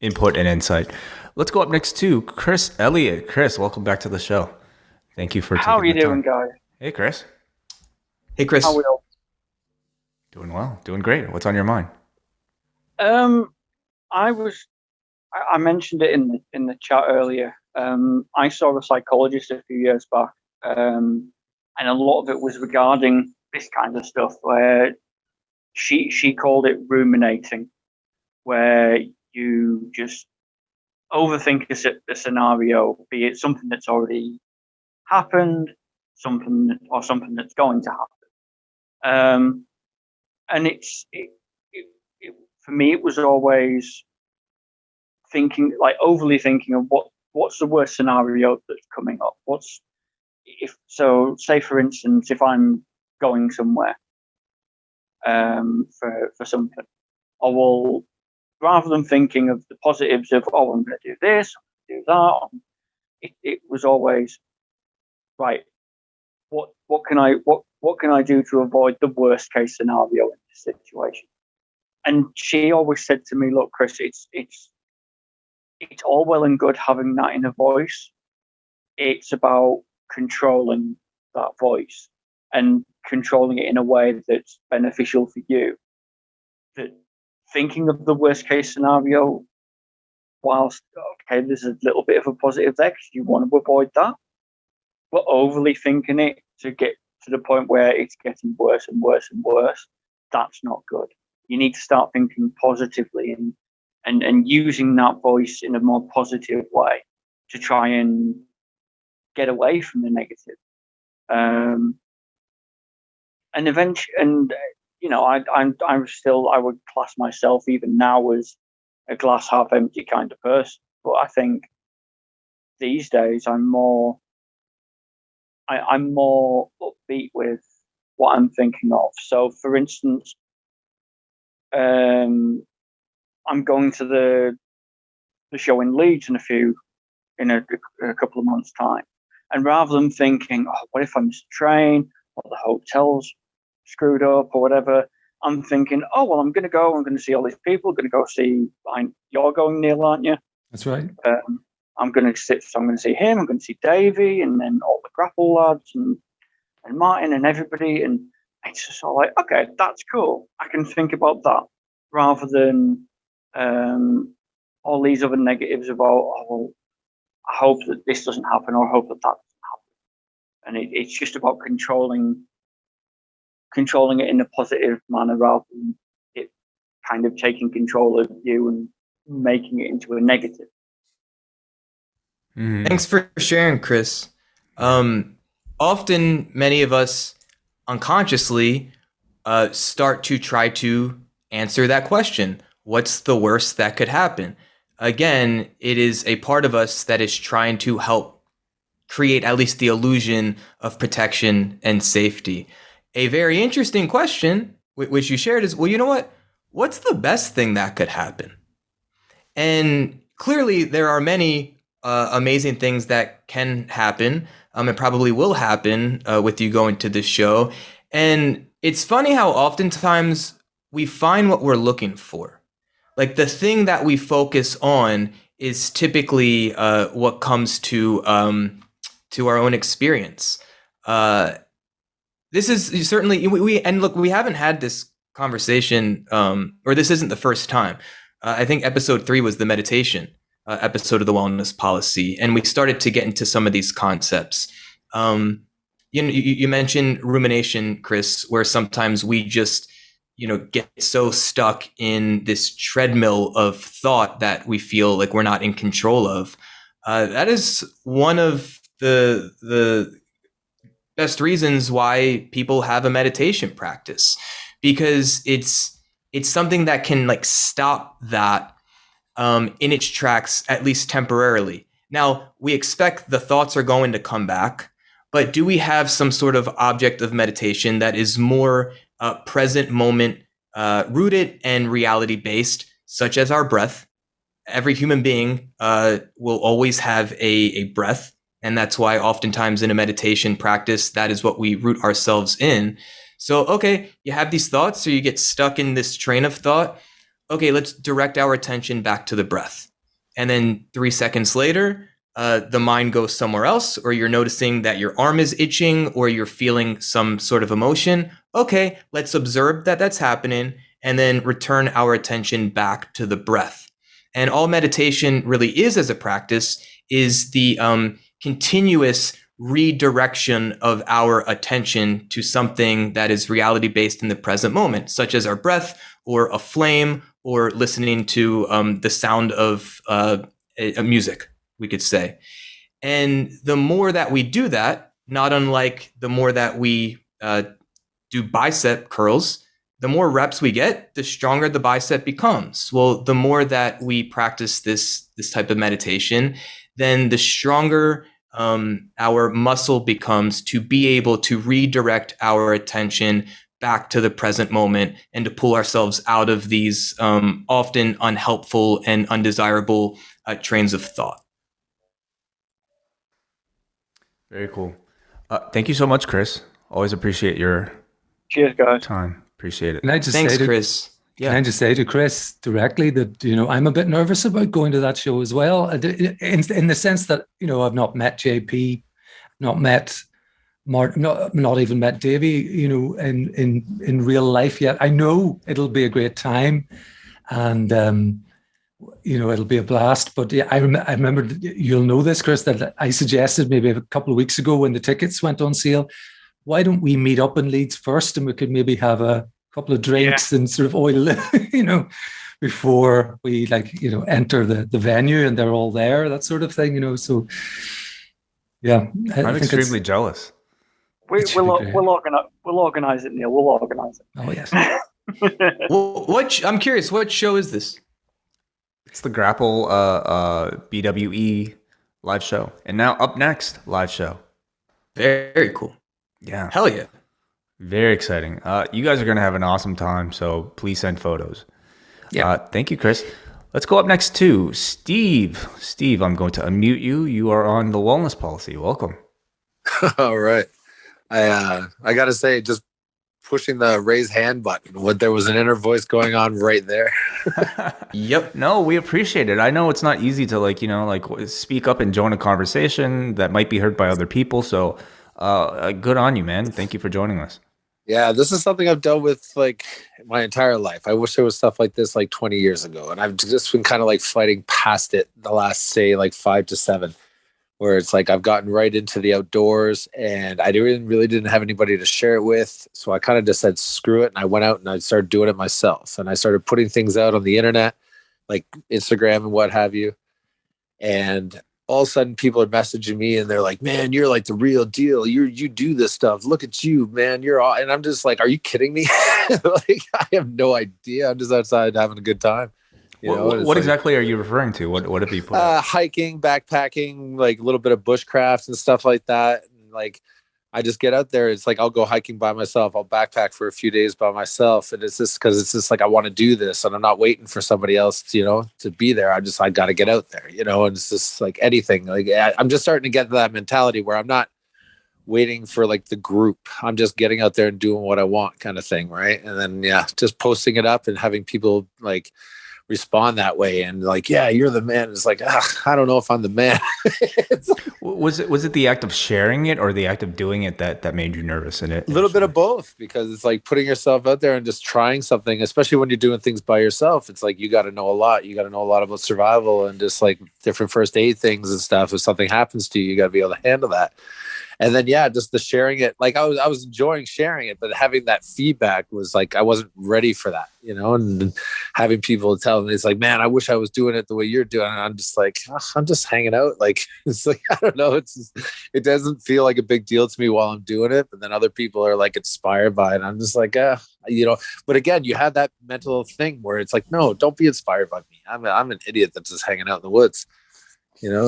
input and insight. Let's go up next to Chris Elliott. Chris, welcome back to the show. Thank you for taking the time. How are you doing, guys? Hey, Chris. Hey, Chris. How are we all? Doing well. Doing great. What's on your mind? I mentioned it in the chat earlier. I saw a psychologist a few years back, and a lot of it was regarding this kind of stuff, where she called it ruminating, where you just overthink a scenario, be it something that's already happened, something that's going to happen. And it for me, it was always thinking, like overly thinking of what's the worst scenario that's coming up. Say for instance, if I'm going somewhere for something, I will, rather than thinking of the positives of, oh, I'm going to do this, I'm going to do that, it was always, right, what can I do to avoid the worst case scenario in this situation? And she always said to me, look, Chris, it's all well and good having that inner voice. It's about controlling that voice and controlling it in a way that's beneficial for you. That thinking of the worst case scenario, whilst, okay, there's a little bit of a positive there because you want to avoid that, but overly thinking it to get to the point where it's getting worse and worse and worse, that's not good. You need to start thinking positively and using that voice in a more positive way to try and get away from the negative. And eventually, and you know, I would class myself even now as a glass half empty kind of person. But I think these days I'm more upbeat with what I'm thinking of. So, for instance, I'm going to the show in Leeds in a couple of months' time, and rather than thinking, oh, what if I miss a train or the hotel's screwed up or whatever, I'm thinking, oh well, I'm going to see all these people. I'm going to go see. You're going, Neil, aren't you? That's right. I'm going to see him. I'm going to see Davey, and then all the grapple lads and Martin and everybody. And it's just all like, okay, that's cool. I can think about that rather than all these other negatives about, oh, well, I hope that this doesn't happen or I hope that doesn't happen. And it's just about controlling it in a positive manner rather than it kind of taking control of you and making it into a negative. Thanks for sharing, Chris. Often, many of us unconsciously start to try to answer that question. What's the worst that could happen? Again, it is a part of us that is trying to help create at least the illusion of protection and safety. A very interesting question, which you shared, is, well, you know what? What's the best thing that could happen? And clearly, there are many amazing things that can happen. It probably will happen with you going to this show. And it's funny how oftentimes we find what we're looking for. Like the thing that we focus on is typically what comes to our own experience. This is certainly we haven't had this conversation, or this isn't the first time. I think episode 3 was the meditation episode of the wellness policy, and we started to get into some of these concepts. You mentioned rumination, Chris, where sometimes we just get so stuck in this treadmill of thought that we feel like we're not in control of. That is one of the best reasons why people have a meditation practice, because it's something that can like stop that in its tracks, at least temporarily. Now, we expect the thoughts are going to come back, but do we have some sort of object of meditation that is more present moment rooted and reality based, such as our breath? Every human being will always have a breath. And that's why oftentimes in a meditation practice, that is what we root ourselves in. So, okay, you have these thoughts, so you get stuck in this train of thought. Okay, let's direct our attention back to the breath. And then 3 seconds later, the mind goes somewhere else, or you're noticing that your arm is itching, or you're feeling some sort of emotion. Okay, let's observe that that's happening, and then return our attention back to the breath. And all meditation really is as a practice is the continuous redirection of our attention to something that is reality based in the present moment, such as our breath or a flame or listening to the sound of a music, we could say. And the more that we do that, not unlike the more that we do bicep curls, the more reps we get, the stronger the bicep becomes. Well, the more that we practice this type of meditation, then the stronger our muscle becomes to be able to redirect our attention back to the present moment and to pull ourselves out of these often unhelpful and undesirable trains of thought. Very cool. Thank you so much, Chris. Always appreciate your Cheers, guys. time. Appreciate it. Can I just Thanks, say to, Chris. Can I just say to Chris directly that, I'm a bit nervous about going to that show as well, in the sense that, I've not met JP, not met Martin, not even met Davey, in real life yet. I know it'll be a great time, and it'll be a blast. But yeah, I remember, you'll know this, Chris, that I suggested maybe a couple of weeks ago when the tickets went on sale, why don't we meet up in Leeds first, and we could maybe have a couple of drinks and sort of oil, before we enter the venue and they're all there, that sort of thing, so yeah. I'm extremely jealous. We'll organize it, Neil. We'll organize it. Oh, yes. Well, I'm curious, what show is this? It's the Grapple BWE live show. And now up next, live show. Very cool. Yeah. Hell yeah. Very exciting. You guys are going to have an awesome time, so please send photos. Yeah. Thank you, Chris. Let's go up next to Steve. Steve, I'm going to unmute you. You are on the wellness policy. Welcome. All right. I got to say, just pushing the raise hand button, there was an inner voice going on right there. Yep. No, we appreciate it. I know it's not easy to speak up and join a conversation that might be heard by other people. So good on you, man. Thank you for joining us. Yeah, this is something I've dealt with my entire life. I wish there was stuff like this 20 years ago. And I've just been kind of fighting past it the last, say, 5 to 7, where it's I've gotten right into the outdoors and I really didn't have anybody to share it with. So I kind of just said, screw it. And I went out and I started doing it myself. And I started putting things out on the internet, like Instagram and what have you. And all of a sudden people are messaging me and they're like, man, you're the real deal. You do this stuff. Look at you, man. You're all, and I'm just are you kidding me? I have no idea. I'm just outside having a good time. What exactly are you referring to? What have you put? Hiking, backpacking, a little bit of bushcraft and stuff like that. And I just get out there. It's I'll go hiking by myself. I'll backpack for a few days by myself. And it's just because I want to do this and I'm not waiting for somebody else, to be there. I got to get out there, and it's just anything. I'm just starting to get to that mentality where I'm not waiting for the group. I'm just getting out there and doing what I want, kind of thing. Right. And then, just posting it up and having people respond that way and yeah, you're the man. It's I don't know if I'm the man. Was it the act of sharing it or the act of doing it that made you nervous in it? A little bit of both, because it's putting yourself out there and just trying something, especially when you're doing things by yourself. It's you got to know a lot. You got to know a lot about survival and just different first aid things and stuff. If something happens to you, you got to be able to handle that. And then, just the sharing it, I was enjoying sharing it, but having that feedback was I wasn't ready for that, and having people tell me, it's man, I wish I was doing it the way you're doing it. And I'm just I'm just hanging out. It's I don't know. It doesn't feel like a big deal to me while I'm doing it. But then other people are inspired by it. I'm just but again, you have that mental thing where it's no, don't be inspired by me. I'm an idiot that's just hanging out in the woods,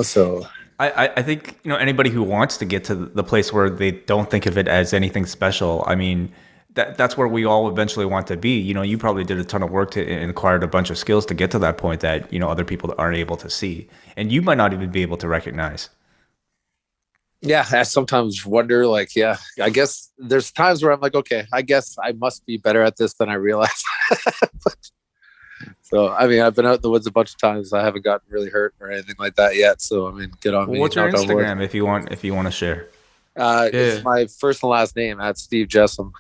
so. I think anybody who wants to get to the place where they don't think of it as anything special. I mean, that's where we all eventually want to be. You probably did a ton of work and acquired a bunch of skills to get to that point that other people aren't able to see, and you might not even be able to recognize. Yeah, I sometimes wonder. I guess there's times where I'm okay, I guess I must be better at this than I realize. So, I mean, I've been out in the woods a bunch of times. I haven't gotten really hurt or anything like that yet. So, I mean, good on me. What's your Instagram if you want to share? It's my first and last name at Steve Jessome.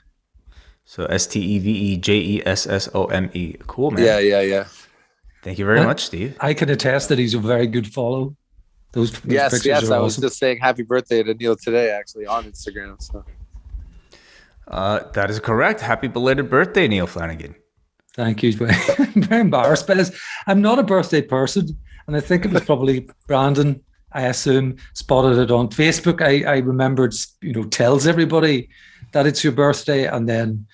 So SteveJessome. Cool, man. Yeah. Thank you very much, Steve. I can attest that he's a very good follow. Those yes. Are I was awesome. just saying happy birthday to Neal today, actually, on Instagram. So. That is correct. Happy belated birthday, Neal Flanagan. Thank you. I'm very embarrassed by this. I'm not a birthday person, and I think it was probably Brandon, I assume, spotted it on Facebook. I remembered, tells everybody that it's your birthday, and then,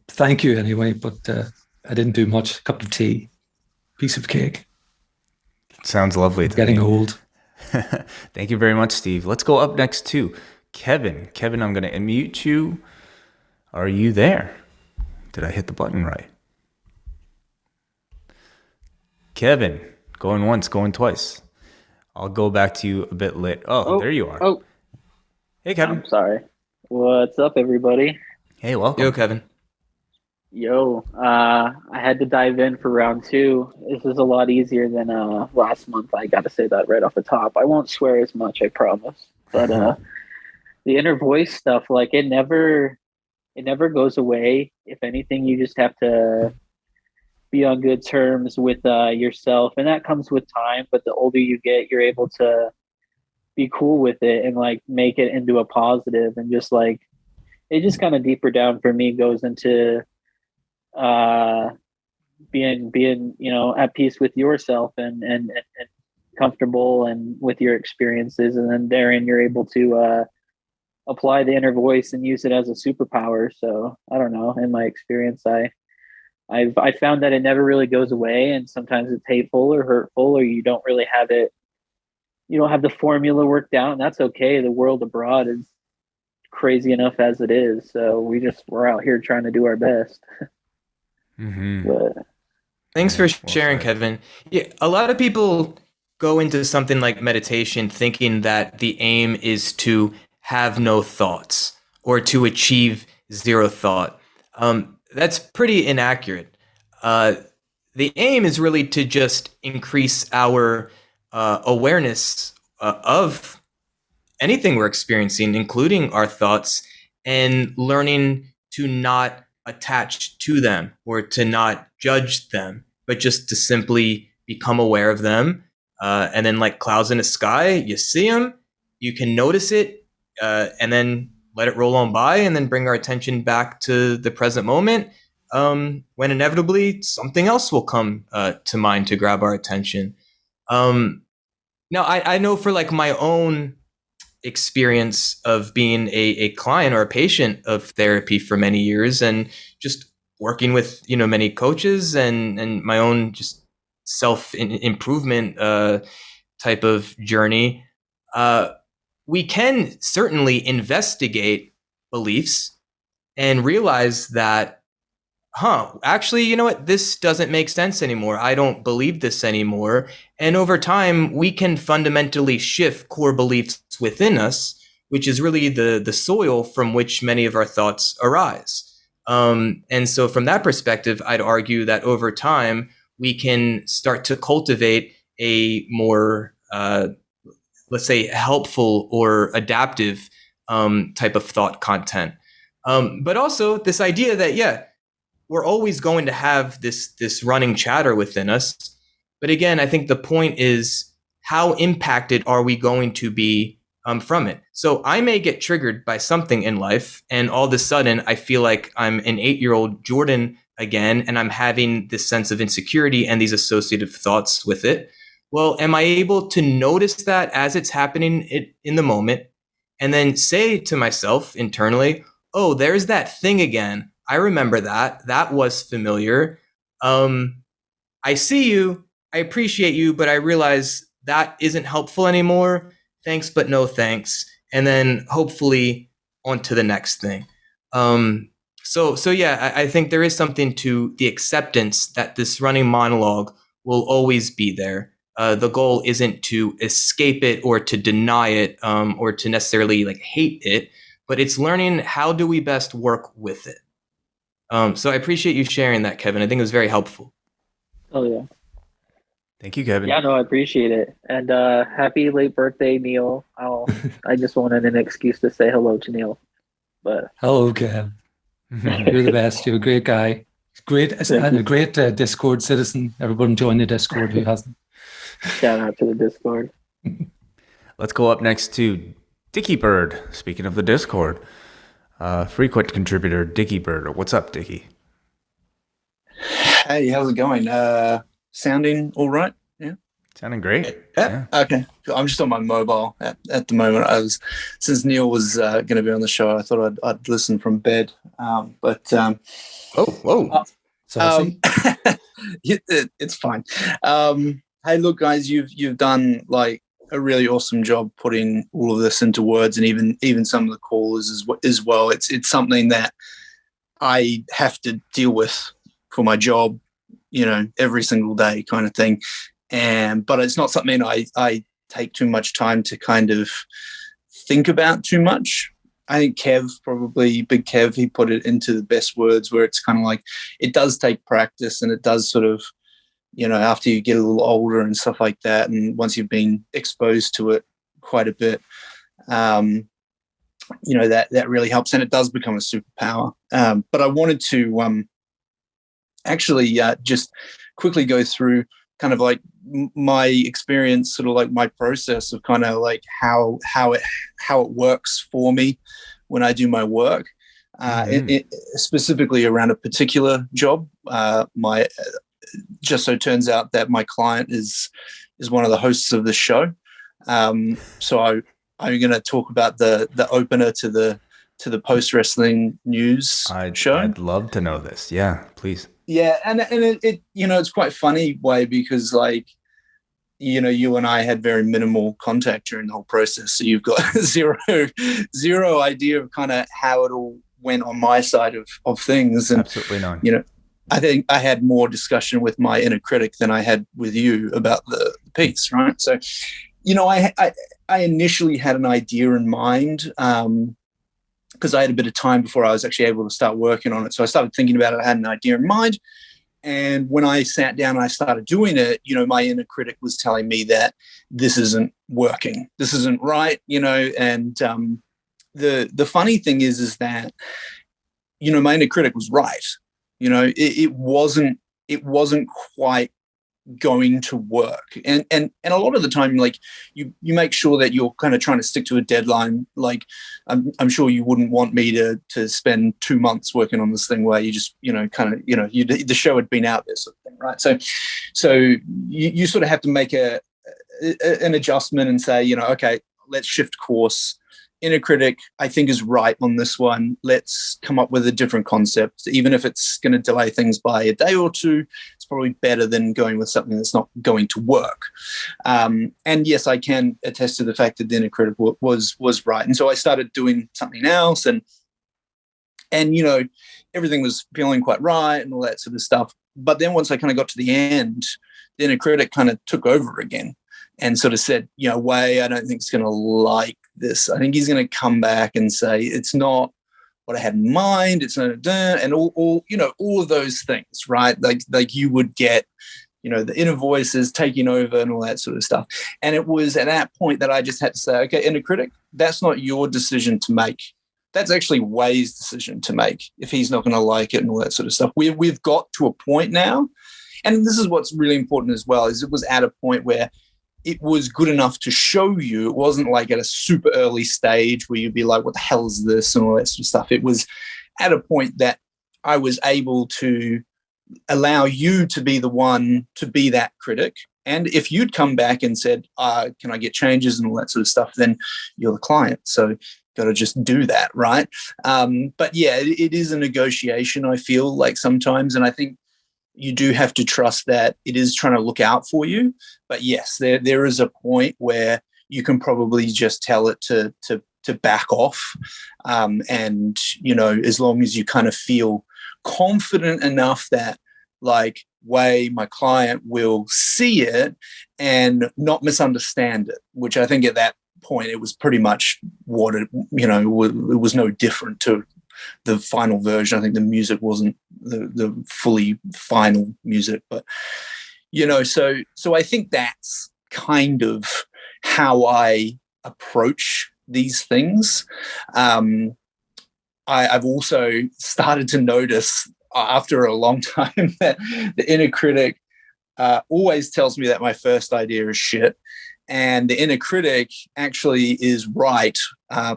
thank you anyway, but I didn't do much. Cup of tea, piece of cake. Sounds lovely. Getting old. Thank you very much, Steve. Let's go up next to Kevin. Kevin, I'm going to unmute you. Are you there? Did I hit the button right? Kevin, going once, going twice. I'll go back to you a bit late. Oh, there you are. Oh, Hey, Kevin. I'm sorry. What's up, everybody? Hey, welcome. Yo, Kevin. Yo, I had to dive in for round 2. This is a lot easier than last month. I got to say that right off the top. I won't swear as much, I promise. But the inner voice stuff, like it never goes away. If anything, you just have to be on good terms with yourself, and that comes with time. But the older you get, you're able to be cool with it and like make it into a positive, and just like it just kind of deeper down for me goes into being at peace with yourself and comfortable and with your experiences, and then therein you're able to apply the inner voice and use it as a superpower. So I don't know, in my experience, I found that it never really goes away, and sometimes it's hateful or hurtful, or you don't really have it. You don't have the formula worked out, and that's okay. The world abroad is crazy enough as it is, so we're out here trying to do our best. But, Thanks for sharing, Kevin. Yeah, a lot of people go into something like meditation thinking that the aim is to have no thoughts or to achieve zero thought. That's pretty inaccurate. The aim is really to just increase our awareness of anything we're experiencing, including our thoughts, and learning to not attach to them or to not judge them, but just to simply become aware of them. And then like clouds in the sky, you see them, you can notice it, and then let it roll on by, and then bring our attention back to the present moment, when inevitably something else will come to mind to grab our attention. Now, I know for like my own experience of being a client or a patient of therapy for many years, and just working with many coaches and my own just self improvement type of journey, we can certainly investigate beliefs and realize that, actually, you know what? This doesn't make sense anymore. I don't believe this anymore. And over time, we can fundamentally shift core beliefs within us, which is really the soil from which many of our thoughts arise. And so from that perspective, I'd argue that over time, we can start to cultivate a more, let's say, helpful or adaptive type of thought content. But also this idea that, we're always going to have this running chatter within us. But again, I think the point is, how impacted are we going to be from it? So I may get triggered by something in life, and all of a sudden I feel like I'm an 8-year-old Jordan again, and I'm having this sense of insecurity and these associative thoughts with it. Well, am I able to notice that as it's happening in the moment, and then say to myself internally, oh, there's that thing again. I remember that. That was familiar. I see you. I appreciate you, but I realize that isn't helpful anymore. Thanks, but no thanks. And then hopefully on to the next thing. So yeah, I think there is something to the acceptance that this running monologue will always be there. The goal isn't to escape it or to deny it, or to necessarily like hate it, but it's learning how do we best work with it. So I appreciate you sharing that, Kevin. I think it was very helpful. oh yeah. Thank you, Kevin. Yeah, no, I appreciate it. And happy late birthday, Neal. I just wanted an excuse to say hello to Neal. But Hello, Kev. You're the best. You're a great guy. Great, and a great Discord citizen. Everyone join the Discord who hasn't. shout out to the Discord. Let's go up next to Dickie Bird. Speaking of the Discord, frequent contributor Dickie Bird. What's up, Dickie? Hey, how's it going? Sounding all right? Yeah. Sounding great. Yeah. Okay. I'm just on my mobile at the moment. Since Neal was going to be on the show, I thought I'd listen from bed. Saucy. It's fine. Hey, look, guys, you've done like a really awesome job putting all of this into words, and even some of the callers as well. It's something that I have to deal with for my job, every single day kind of thing. But it's not something I take too much time to kind of think about too much. I think Big Kev, he put it into the best words, where it's kind of like, it does take practice, and it does sort of, after you get a little older and stuff like that, and once you've been exposed to it quite a bit, that really helps, and it does become a superpower. But I wanted to actually just quickly go through kind of like my experience, sort of like my process of kind of like how it works for me when I do my work, specifically around a particular job. Just so turns out that my client is one of the hosts of the show. So I'm going to talk about the opener to the Post Wrestling News show. I'd love to know this. Yeah, please. Yeah, and it it's quite funny way, because like, you and I had very minimal contact during the whole process, so you've got zero idea of kind of how it all went on my side of things. And absolutely none. I think I had more discussion with my inner critic than I had with you about the piece, right? So, I initially had an idea in mind, because I had a bit of time before I was actually able to start working on it. So I started thinking about it. I had an idea in mind. And when I sat down and I started doing it, my inner critic was telling me that this isn't working. This isn't right, and the funny thing is that, my inner critic was right. It wasn't quite going to work, and a lot of the time, like, you make sure that you're kind of trying to stick to a deadline. Like, I'm sure you wouldn't want me to spend 2 months working on this thing where you just the show had been out there, sort of thing, right? So you sort of have to make an adjustment and say, okay, let's shift course. Inner critic, I think, is right on this one. Let's come up with a different concept. Even if it's going to delay things by a day or two, it's probably better than going with something that's not going to work. And yes, I can attest to the fact that the inner critic was right. And so I started doing something else, and everything was feeling quite right and all that sort of stuff. But then once I kind of got to the end, the inner critic kind of took over again and sort of said, Way, I don't think it's going to like this. I think he's going to come back and say, it's not what I had in mind. It's not, and all of those things, right? Like you would get, the inner voices taking over and all that sort of stuff. And it was at that point that I just had to say, okay, inner critic, that's not your decision to make. That's actually Way's decision to make if he's not going to like it and all that sort of stuff. We've got to a point now, and this is what's really important as well, is it was at a point where it was good enough to show you. It wasn't like at a super early stage where you'd be like, what the hell is this and all that sort of stuff. It was at a point that I was able to allow you to be the one to be that critic. And if you'd come back and said, can I get changes and all that sort of stuff, then you're the client. So got to just do that, right? But yeah, it is a negotiation, I feel like sometimes. And I think you do have to trust that it is trying to look out for you. But yes, there is a point where you can probably just tell it to back off. And, as long as you kind of feel confident enough that, like, Way, my client, will see it and not misunderstand it, which I think at that point it was pretty much what it was no different to the final version. I think the music wasn't the fully final music, but so I think that's kind of how I approach these things. I've also started to notice after a long time that the inner critic always tells me that my first idea is shit. And the inner critic actually is right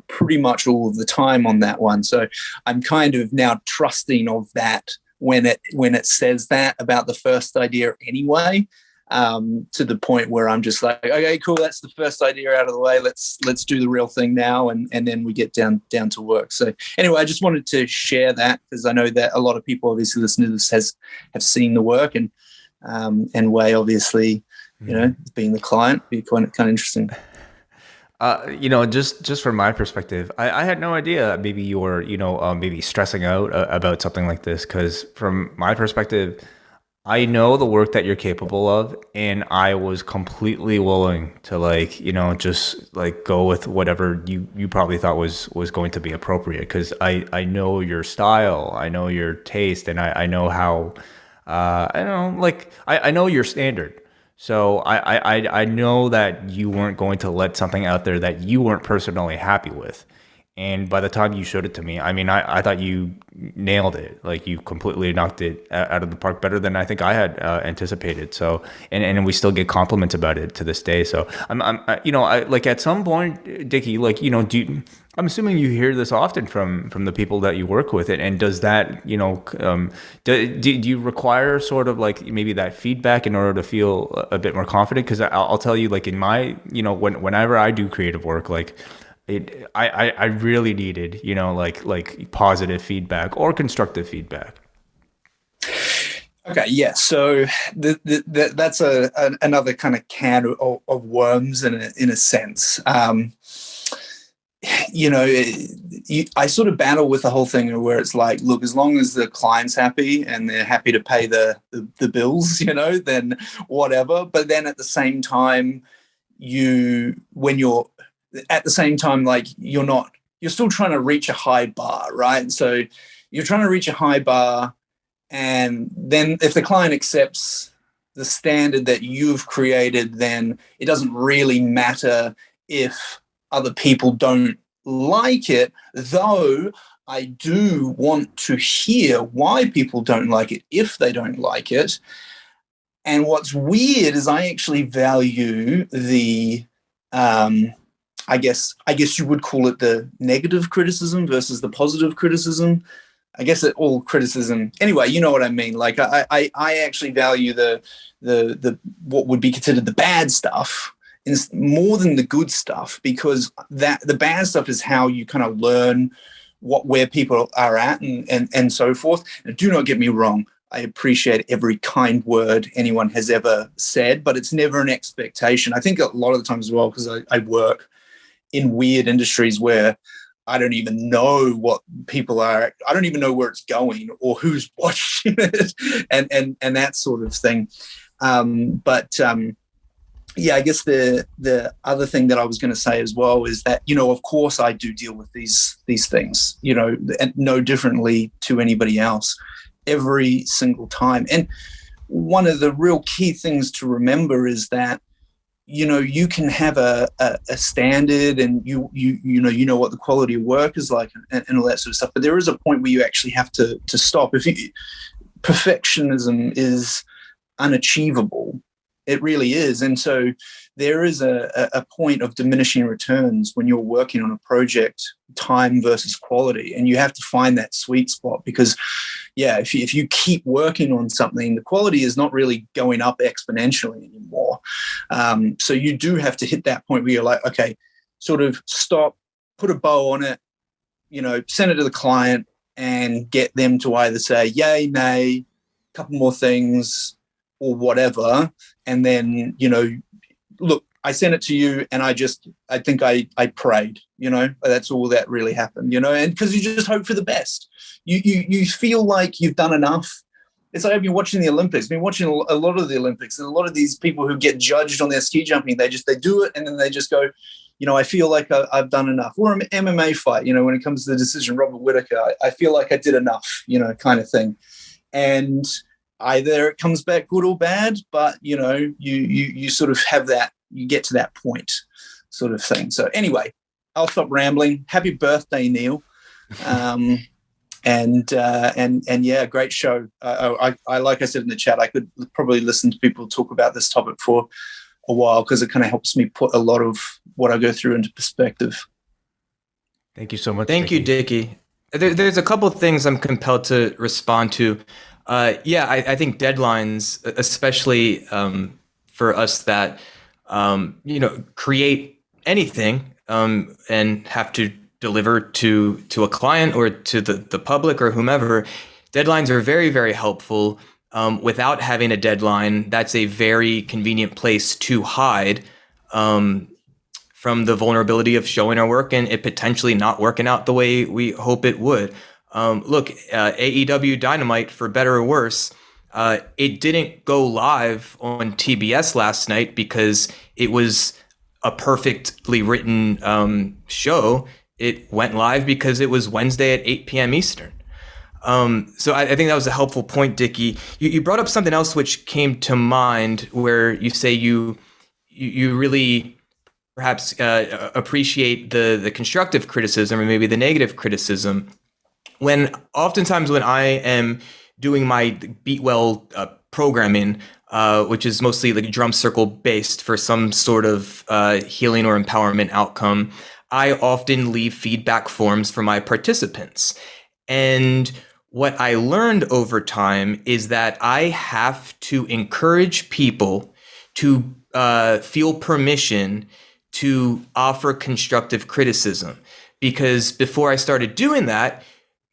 pretty much all of the time on that one. So I'm kind of now trusting of that when it says that about the first idea anyway, to the point where I'm just like, okay, cool, that's the first idea out of the way. Let's do the real thing now, and then we get down to work. So anyway, I just wanted to share that because I know that a lot of people obviously listening to this have seen the work, and Way obviously you know, being the client, be kind of interesting. Just from my perspective, I had no idea maybe you were, maybe stressing out about something like this. Because from my perspective, I know the work that you're capable of, and I was completely willing to just go with whatever you probably thought was going to be appropriate. Because I know your style, I know your taste, and I know how, I know your standard. So I know that you weren't going to let something out there that you weren't personally happy with. And by the time you showed it to me, I mean, I thought you nailed it. Like, you completely knocked it out of the park, better than I think I had anticipated. So, and we still get compliments about it to this day. So at some point, Dickie, I'm assuming you hear this often from the people that you work with, and does that, do you require sort of maybe that feedback in order to feel a bit more confident? Because I'll tell you, in my, whenever I do creative work, I really needed, positive feedback or constructive feedback. Okay, yeah. So that's another kind of can of worms in a sense. I sort of battle with the whole thing where it's like, look, as long as the client's happy and they're happy to pay the bills, then whatever. But then at the same time, you're still trying to reach a high bar, right? So you're trying to reach a high bar, and then if the client accepts the standard that you've created, then it doesn't really matter if other people don't like it, though I do want to hear why people don't like it if they don't like it. And what's weird is I actually value the I guess you would call it the negative criticism versus the positive criticism. I guess all criticism. Anyway, you know what I mean. Like I actually value the what would be considered the bad stuff more than the good stuff, because the bad stuff is how you kind of learn where people are at and so forth. And do not get me wrong, I appreciate every kind word anyone has ever said, but it's never an expectation. I think a lot of the times as well, because I work in weird industries where I don't even know what people are. I don't even know where it's going or who's watching it and that sort of thing. Yeah, I guess the other thing that I was going to say as well is that, of course I do deal with these things, and no differently to anybody else every single time. And one of the real key things to remember is that, you can have a standard and you know what the quality of work is like and all that sort of stuff. But there is a point where you actually have to stop. Perfectionism is unachievable. It really is. And so there is a point of diminishing returns when you're working on a project, time versus quality. And you have to find that sweet spot because, yeah, if you keep working on something, the quality is not really going up exponentially anymore. So you do have to hit that point where you're like, okay, sort of stop, put a bow on it, send it to the client and get them to either say yay, nay, a couple more things or whatever. And then, look, I sent it to you and I think I prayed, that's all that really happened, and because you just hope for the best. You feel like you've done enough. It's like I've been watching the Olympics, a lot of the Olympics, and a lot of these people who get judged on their ski jumping, they do it and then they just go, I feel like I've done enough. Or an MMA fight, when it comes to the decision, Robert Whittaker, I feel like I did enough, kind of thing. And either it comes back good or bad, but you sort of have that, you get to that point sort of thing. So anyway, I'll stop rambling. Happy birthday, Neal. And yeah, great show. I like I said in the chat, I could probably listen to people talk about this topic for a while because it kind of helps me put a lot of what I go through into perspective. Thank you so much. Thank you, Dickie. There's a couple of things I'm compelled to respond to. I think deadlines, especially for us that create anything and have to deliver to a client or to the public or whomever, deadlines are very, very helpful. without having a deadline, that's a very convenient place to hide from the vulnerability of showing our work and it potentially not working out the way we hope it would. Look, AEW Dynamite, for better or worse, it didn't go live on TBS last night because it was a perfectly written show. It went live because it was Wednesday at 8 p.m. Eastern. So I think that was a helpful point, Dickie. You brought up something else which came to mind, where you say you really perhaps appreciate the constructive criticism or maybe the negative criticism. Oftentimes when I am doing my Beat Well programming, which is mostly like drum circle based for some sort of healing or empowerment outcome, I often leave feedback forms for my participants. And what I learned over time is that I have to encourage people to feel permission to offer constructive criticism. Because before I started doing that,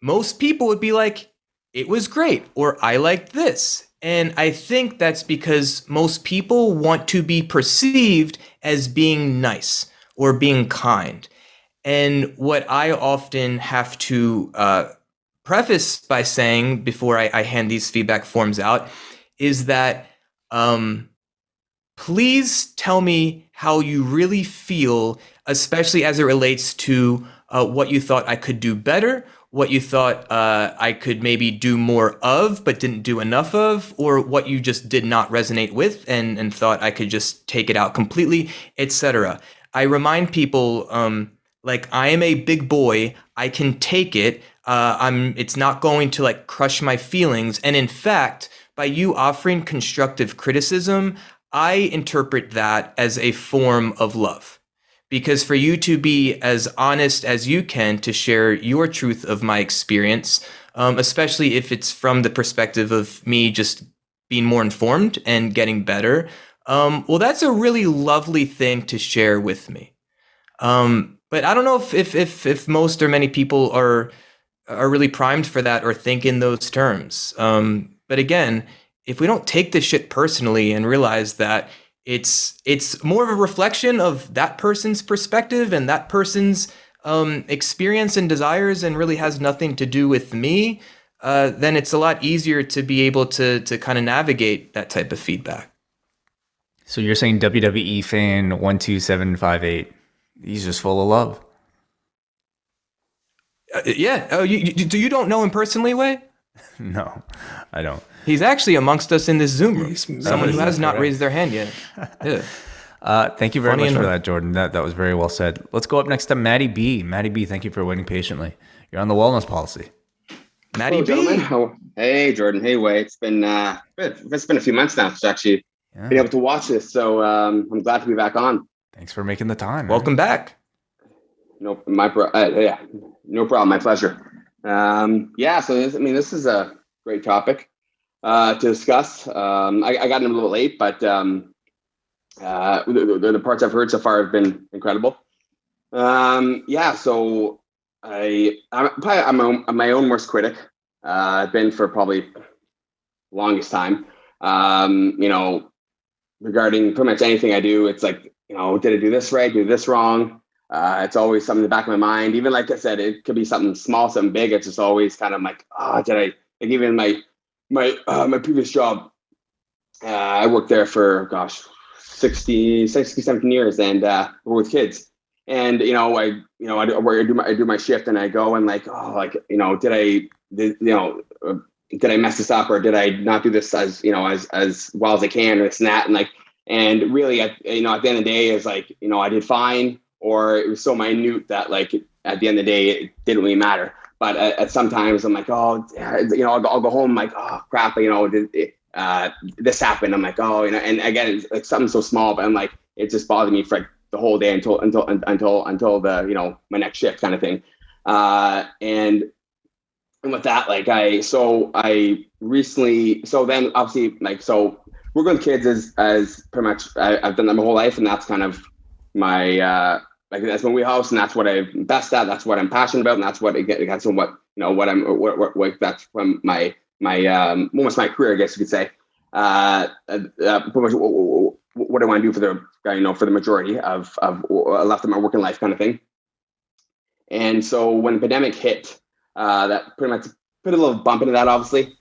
most people would be like, it was great, or I liked this. And I think that's because most people want to be perceived as being nice or being kind. And what I often have to preface by saying before I hand these feedback forms out is that please tell me how you really feel, especially as it relates to what you thought I could do better, what you thought I could maybe do more of but didn't do enough of, or what you just did not resonate with and thought I could just take it out completely, etc. I remind people like, I am a big boy, I can take it. It's not going to like crush my feelings. And in fact, by you offering constructive criticism, I interpret that as a form of love. Because for you to be as honest as you can to share your truth of my experience, especially if it's from the perspective of me just being more informed and getting better, well, that's a really lovely thing to share with me. But I don't know if most or many people are really primed for that or think in those terms. But again, if we don't take this shit personally and realize that it's more of a reflection of that person's perspective and that person's experience and desires and really has nothing to do with me, then it's a lot easier to be able to kind of navigate that type of feedback. So you're saying WWE fan 12758, he's just full of love. Yeah. Oh, you don't know him personally, Wei? No, I don't. He's actually amongst us in this Zoom room. Someone who has not raised their hand yet. Yeah. Thank you very much for that, Jordan. That was very well said. Let's go up next to Maddie B. Maddie B, thank you for waiting patiently. You're on the wellness policy. Maddie B. Gentlemen. Hey, Jordan. Hey, Wei. It's been a few months now to actually be able to watch this. So I'm glad to be back on. Thanks for making the time. Welcome back. No, no problem. My pleasure. So this is a great topic to discuss. I got in a little late, but the parts I've heard so far have been incredible. So I'm my own worst critic. I've been for probably longest time. Regarding pretty much anything I do, it's like, did I do this right? Do this wrong? It's always something in the back of my mind. Even like I said, it could be something small, something big. It's just always kind of like, did I? Like even my previous job, I worked there for 17 years, and we're with kids. And I do my shift, and I go and did I mess this up, or did I not do this as well as I can, or this and that, and really at the end of the day is I did fine, or it was so minute that at the end of the day it didn't really matter. But at sometimes I'm like, I'll go home like, oh crap, this happened. I'm like, and again, it's like something so small, but I'm like, it just bothered me for the whole day until the my next shift kind of thing. And with that, then obviously working with kids as pretty much I've done that my whole life, and that's kind of my that's my wheelhouse, and that's what I'm best at. That's what I'm passionate about, and that's what that's from what that's from my almost my career, I guess you could say. Pretty much what I want to do for the majority of left of my working life kind of thing. And so when the pandemic hit, that pretty much put a little bump into that, obviously.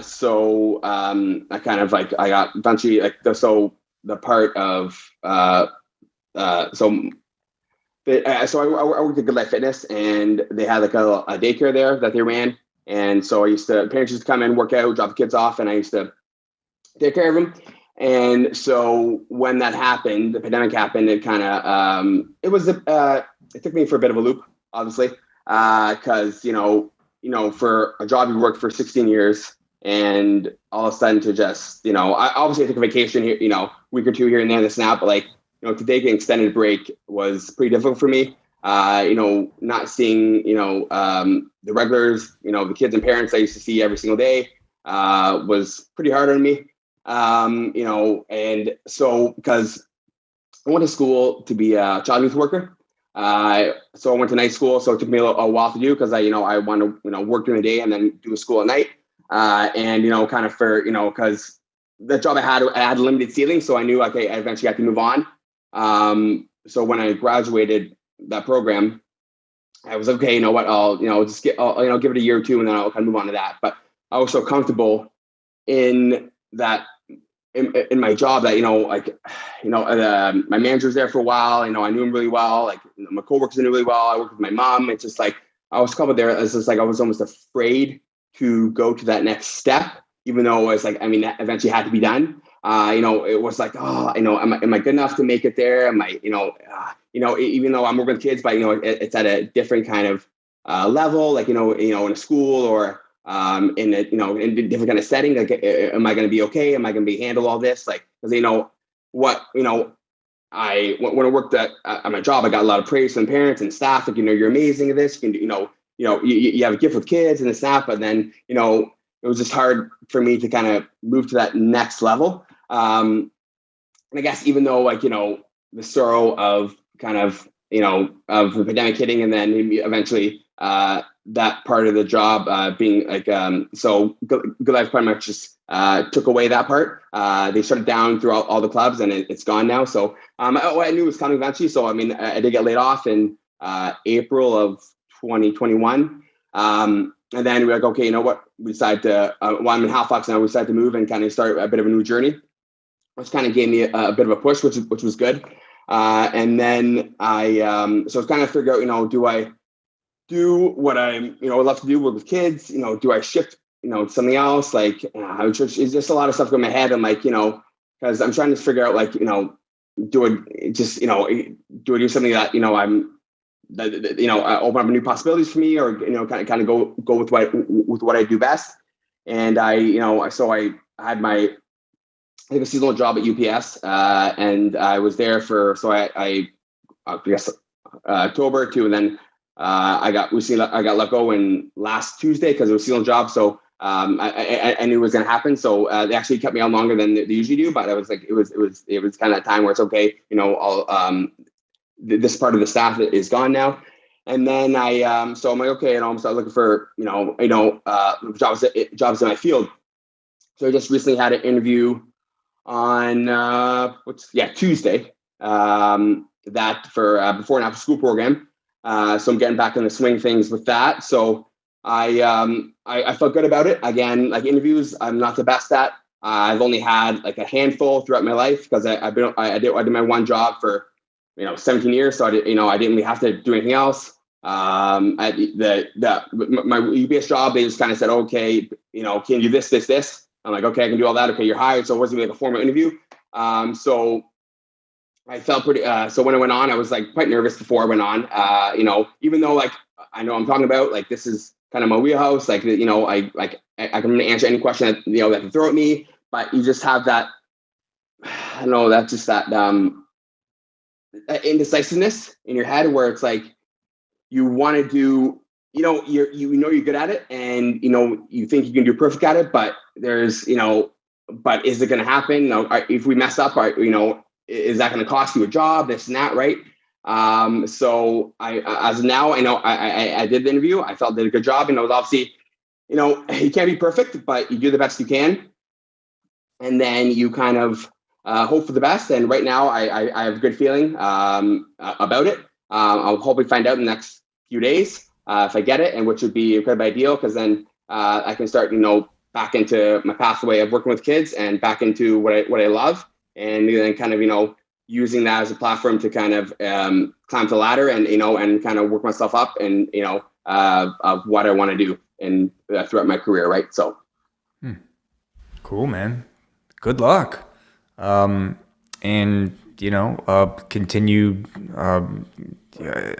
So I kind of like, I got eventually like so the part of so I worked at Good Life Fitness, and they had like a daycare there that they ran. And so parents used to come in, work out, drop the kids off, and I used to take care of them. And so when that happened, the pandemic happened, it kind of, it took me for a bit of a loop, obviously, because, for a job you worked for 16 years, and all of a sudden to just, I obviously took a vacation here, week or two here and there, this and that, but like, to take an extended break was pretty difficult for me. Not seeing, the regulars, the kids and parents I used to see every single day, was pretty hard on me. And so because I went to school to be a child youth worker. So I went to night school. So it took me a while to do, because I want to, work during the day and then do a school at night. And, kind of for, because the job I had a limited ceiling. So I knew, okay, I eventually had to move on. So when I graduated that program, I was like, okay, you know what, I'll give it a year or two, and then I'll kind of move on to that. But I was so comfortable in that, in my job that, my manager was there for a while. I knew him really well. Like my coworkers knew really well. I worked with my mom. It's just like, I was comfortable there. It's just like, I was almost afraid to go to that next step, even though it was like, that eventually had to be done. It was like, am I good enough to make it there? Am I, even though I'm working with kids, but it's at a different kind of level, like, in a school or in a, in a different kind of setting. Like, am I going to be okay? Am I going to be handle all this? Like, because when I worked at my job, I got a lot of praise from parents and staff. Like, you're amazing at this. You can do, you have a gift with kids and this and that. But then, it was just hard for me to kind of move to that next level. And I guess even though, like, the sorrow of kind of, of the pandemic hitting, and then eventually that part of the job being like, so Good Life pretty much just took away that part. They shut it down throughout all the clubs, and it's gone now. So I knew it was coming eventually. So, I did get laid off in April of 2021. And then we're like, okay, you know what? We decided to, I'm in Halifax now. We decided to move and kind of start a bit of a new journey, which kind of gave me a bit of a push, which was good. And then so it's kind of figure out, do I do what I love to do with kids? Do I shift, to something else? Like, it's just a lot of stuff in my head. I'm like, because I'm trying to figure out, like, do I just, do I do something that, open up new possibilities for me, or kind of go with what I do best. And I had I had a seasonal job at UPS, and I was there for I guess October too, and then I got let go in last Tuesday because it was a seasonal job. So I knew it was going to happen. So they actually kept me on longer than they usually do, but I was like, it was kind of a time where it's okay, this part of the staff is gone now. And then so I'm like, okay, and I'm started looking for, jobs in my field. So I just recently had an interview on Tuesday, that for before and after school program. So I'm getting back in the swing of things with that. So I felt good about it. Again, like interviews, I'm not the best at. I've only had like a handful throughout my life, because I did my one job for 17 years. So I didn't really have to do anything else. My UPS job, they just kind of said, okay, can you do this? I'm like, okay, I can do all that. Okay, you're hired. So it wasn't really like a formal interview. So I felt pretty, so when I went on, I was like quite nervous before I went on, even though like, I know I'm talking about, like, this is kind of my wheelhouse. Like, I can answer any question that can throw at me, but you just have that, I don't know, that's just that, indecisiveness in your head, where it's like you want to do, you're good at it, and you think you can do perfect at it, but there's but is it going to happen? If we mess up, is that going to cost you a job? This and that, right? So I as of now, I know I did the interview. I felt I did a good job, and it was obviously you can't be perfect, but you do the best you can. And then you kind of hope for the best. And right now I have a good feeling about it. I'll hopefully find out in the next few days if I get it, and which would be incredibly ideal, because then I can start, back into my pathway of working with kids and back into what I love, and then kind of, using that as a platform to kind of climb the ladder and, and kind of work myself up and, of what I want to do and throughout my career. Right. So. Cool, man. Good luck. And, continued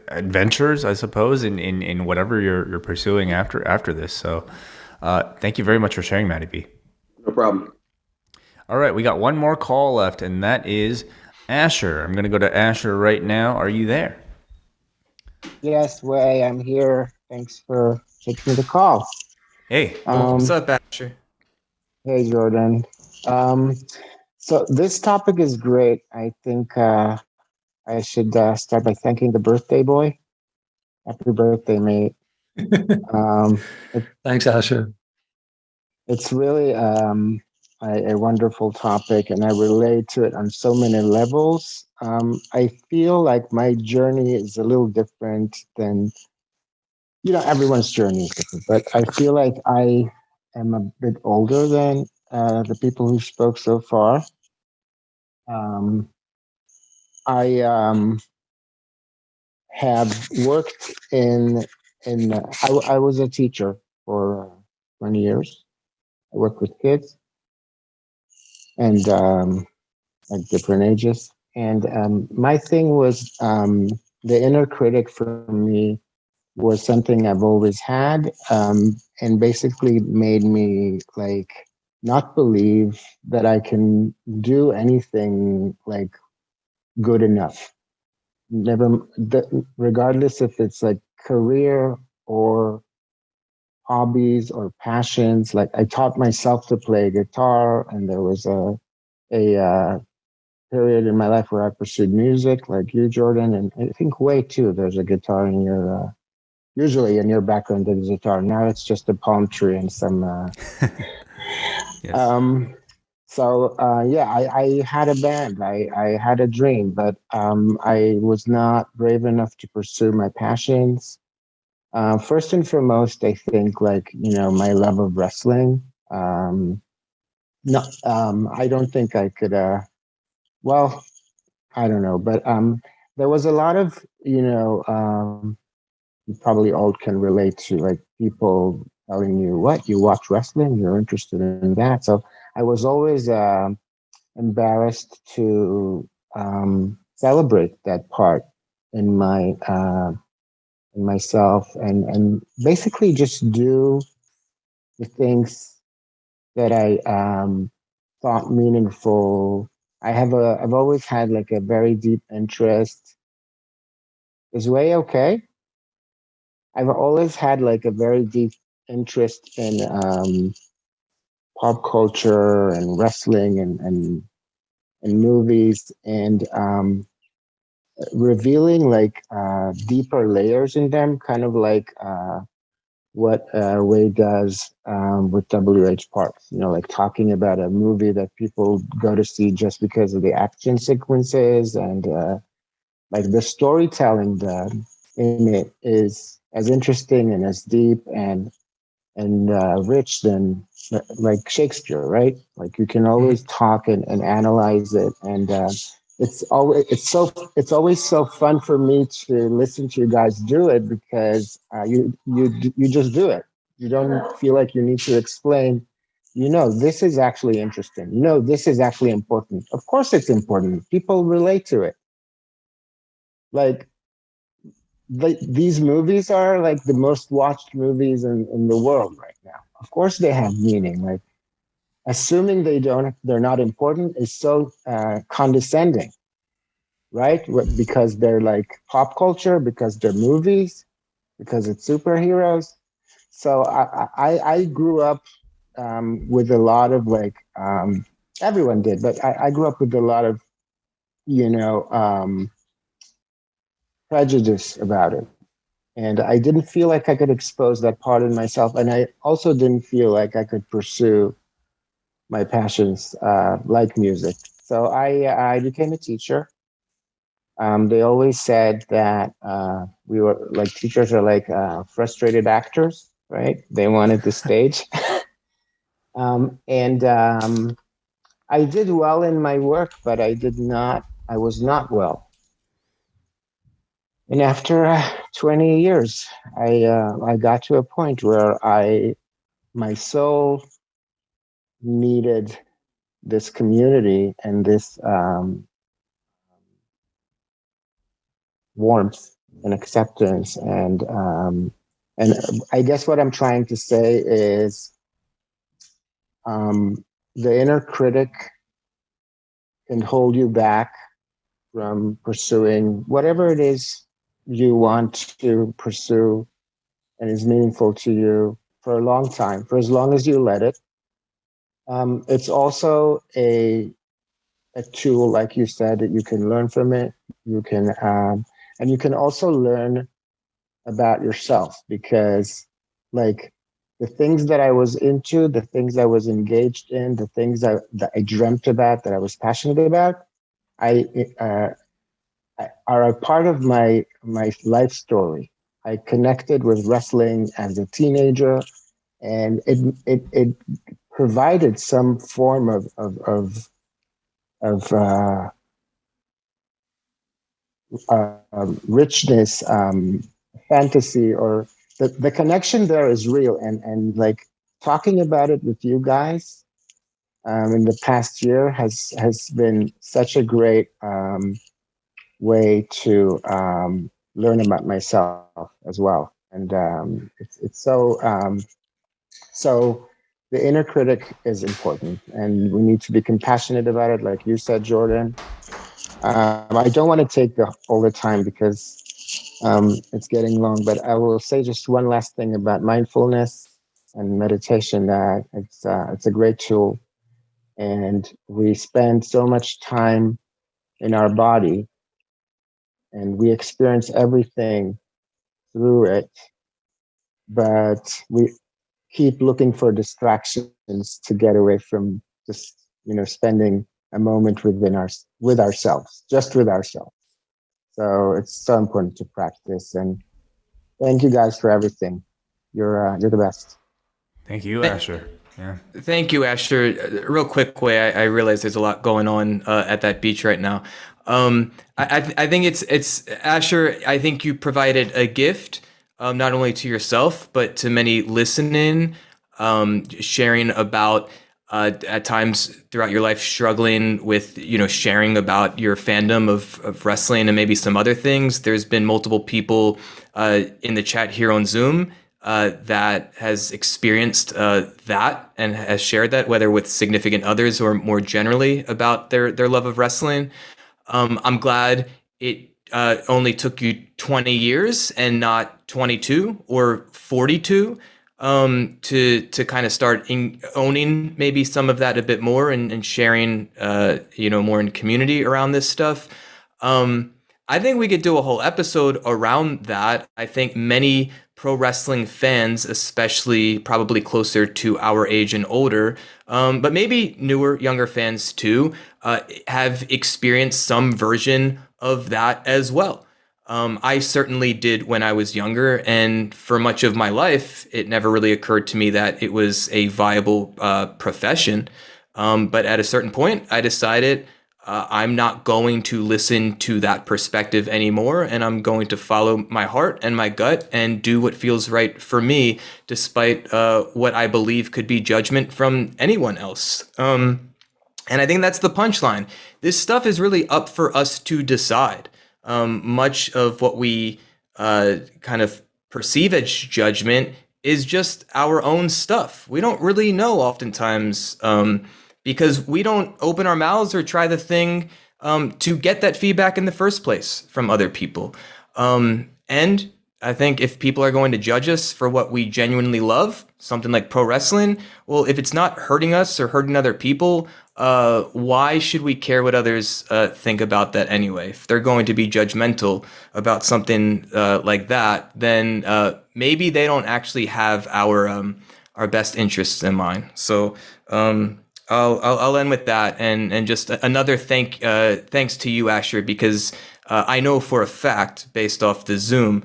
adventures, I suppose, in whatever you're pursuing after this. So thank you very much for sharing, Matty B. No problem. All right, we got one more call left, and that is Asher. I'm going to go to Asher right now. Are you there? Yes, Way, I'm here. Thanks for taking the call. Hey. What's up, Asher? Hey, Jordan. So this topic is great. I think I should start by thanking the birthday boy. Happy birthday, mate. Thanks, Asher. It's really a wonderful topic, and I relate to it on so many levels. I feel like my journey is a little different than, everyone's journey is different, but I feel like I am a bit older than the people who spoke so far. I have worked I was a teacher for 20 years. I worked with kids and at different ages. And my thing was the inner critic for me was something I've always had, and basically made me like not believe that I can do anything like good enough. Regardless if it's like career or hobbies or passions. Like I taught myself to play guitar, and there was a period in my life where I pursued music, like you, Jordan, and I think Way too. There's a guitar in your usually in your background. There's a guitar. Now it's just a palm tree and some. Yes. So I had a band. I had a dream, but I was not brave enough to pursue my passions. First and foremost, I think my love of wrestling. No, I don't think I could. Well, I don't know, but there was a lot of you probably all can relate to like people telling you what you watch wrestling, you're interested in that. So I was always embarrassed to celebrate that part in myself and basically just do the things that I thought meaningful. I've always had like a very deep interest. Is Way okay? I've always had like a very deep interest in pop culture and wrestling and movies and revealing like deeper layers in them, kind of like what Way does with W.H. Parks, like talking about a movie that people go to see just because of the action sequences and like the storytelling in it is as interesting and as deep and rich than like Shakespeare, right? Like you can always talk and analyze it, and it's always so fun for me to listen to you guys do it because you just do it. You don't feel like you need to explain. This is actually interesting. This is actually important. Of course, it's important. People relate to it. Like these movies are like the most watched movies in the world right now. Of course, they have meaning. Like assuming they're not important is so condescending, right? Because they're like pop culture, because they're movies, because it's superheroes. So I grew up with a lot of like everyone did, but I grew up with a lot of prejudice about it. And I didn't feel like I could expose that part in myself. And I also didn't feel like I could pursue my passions like music. So I became a teacher. They always said that we were like, teachers are like frustrated actors, right? They wanted the stage. And I did well in my work, but I was not well. And after 20 years, I got to a point where my soul needed this community and this warmth and acceptance. And I guess what I'm trying to say is the inner critic can hold you back from pursuing whatever it is you want to pursue and is meaningful to you for a long time, for as long as you let it. It's also a tool, like you said, that you can learn from it. You can, and you can also learn about yourself, because like the things that I was into, the things I was engaged in, the things that I dreamt about, that I was passionate about, are a part of my life story. I connected with wrestling as a teenager, and it provided some form of richness, fantasy, or the connection there is real. And like talking about it with you guys in the past year has been such a great way to learn about myself as well. And it's so the inner critic is important, and we need to be compassionate about it, like you said, Jordan. I don't want to take all the time because it's getting long, but I will say just one last thing about mindfulness and meditation. That it's a great tool, and we spend so much time in our body, and we experience everything through it, but we keep looking for distractions to get away from just spending a moment with ourselves, just with ourselves. So it's so important to practice. And thank you guys for everything. You're the best. Thank you, Asher. Yeah. Thank you, Asher. Real quick way, I realize there's a lot going on at that beach right now. I think it's Asher. I think you provided a gift, not only to yourself but to many listening, sharing about at times throughout your life struggling with sharing about your fandom of wrestling and maybe some other things. There's been multiple people in the chat here on Zoom that has experienced that and has shared that, whether with significant others or more generally about their love of wrestling. I'm glad it only took you 20 years and not 22 or 42 to kind of start owning maybe some of that a bit more and sharing more in community around this stuff. I think we could do a whole episode around that. I think many pro wrestling fans, especially probably closer to our age and older, but maybe newer, younger fans too, have experienced some version of that as well. I certainly did when I was younger, and for much of my life, it never really occurred to me that it was a viable profession. But at a certain point, I decided I'm not going to listen to that perspective anymore, and I'm going to follow my heart and my gut and do what feels right for me, despite what I believe could be judgment from anyone else. And I think that's the punchline. This stuff is really up for us to decide. Much of what we kind of perceive as judgment is just our own stuff. We don't really know oftentimes because we don't open our mouths or try the thing to get that feedback in the first place from other people. And I think if people are going to judge us for what we genuinely love, something like pro wrestling, well, if it's not hurting us or hurting other people, why should we care what others think about that anyway? If they're going to be judgmental about something like that, then maybe they don't actually have our best interests in mind. So I'll end with that, and just another thanks to you, Asher, because I know for a fact, based off the Zoom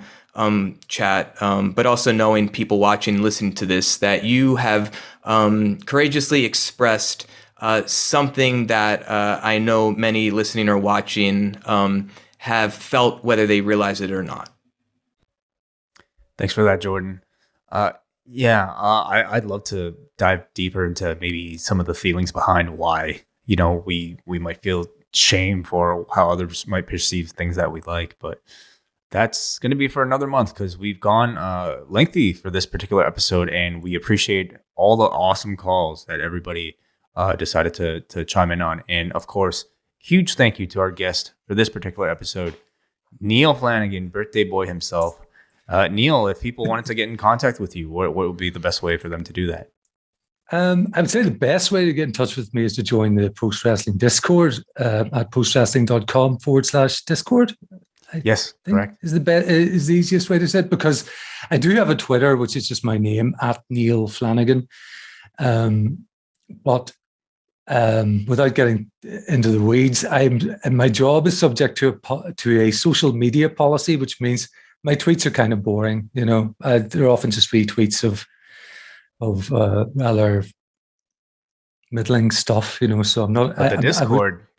chat, but also knowing people watching, listening to this, that you have courageously expressed something that I know many listening or watching have felt, whether they realize it or not. Thanks for that, Jordan. I'd love to dive deeper into maybe some of the feelings behind why, we might feel shame for how others might perceive things that we like, but that's going to be for another month, because we've gone lengthy for this particular episode, and we appreciate all the awesome calls that everybody decided to chime in on. And of course, huge thank you to our guest for this particular episode, Neal Flanagan, birthday boy himself. Neal, if people wanted to get in contact with you, what would be the best way for them to do that? I would say the best way to get in touch with me is to join the Post Wrestling Discord at postwrestling.com/Discord. Yes, correct. Is the easiest way to say it, because I do have a Twitter, which is just my name, at Neal Flanagan. But without getting into the weeds, and my job is subject to a social media policy, which means my tweets are kind of boring. They're often just retweets of rather middling stuff. So I'm not. But the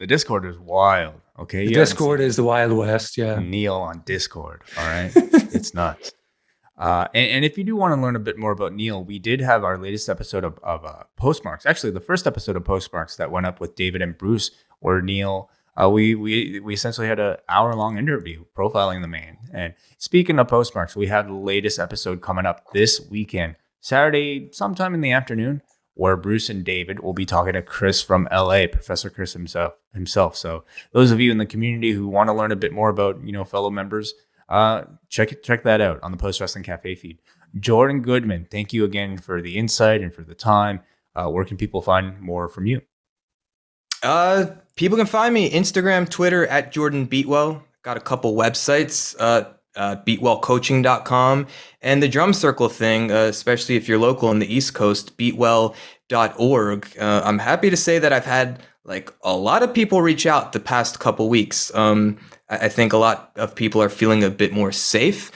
Discord is wild. Okay, the Discord is the Wild West. Yeah, Neal on Discord. All right, it's nuts. And if you do want to learn a bit more about Neal, we did have our latest episode of Postmarks. Actually, the first episode of Postmarks that went up with David and Bruce, where Neal, we essentially had an hour-long interview profiling the man. And speaking of Postmarks, we have the latest episode coming up this weekend, Saturday, sometime in the afternoon, where Bruce and David will be talking to Chris from LA, Professor Chris himself. So those of you in the community who want to learn a bit more about, fellow members, check that out on the Post Wrestling Café feed. Jordan Goodman, thank you again for the insight and for the time. Where can people find more from you? People can find me Instagram, Twitter at Jordan Beatwell. Got a couple websites, beatwellcoaching.com, and the Drum Circle thing, especially if you're local in the East Coast, beatwell.org. I'm happy to say that I've had a lot of people reach out the past couple weeks. I think a lot of people are feeling a bit more safe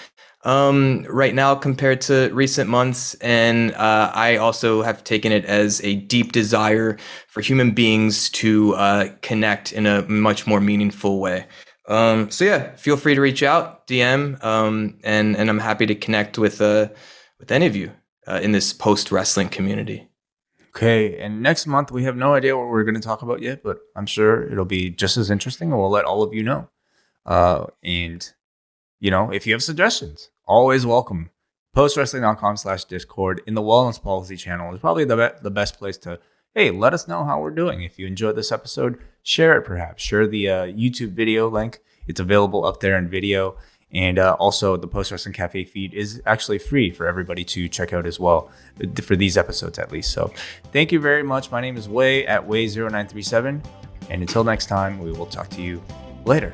right now compared to recent months. And I also have taken it as a deep desire for human beings to connect in a much more meaningful way. So yeah, feel free to reach out, DM, and I'm happy to connect with any of you in this post-wrestling community. Okay, and next month we have no idea what we're going to talk about yet, but I'm sure it'll be just as interesting, and we'll let all of you know. And if you have suggestions, always welcome. postwrestling.com/Discord in the Wellness Policy channel is probably the best place to, hey, let us know how we're doing. If you enjoyed this episode, share it perhaps. Share the YouTube video link. It's available up there in video. And also the Post Wrestling Cafe feed is actually free for everybody to check out as well, for these episodes at least. So thank you very much. My name is Way at Way0937. And until next time, we will talk to you later.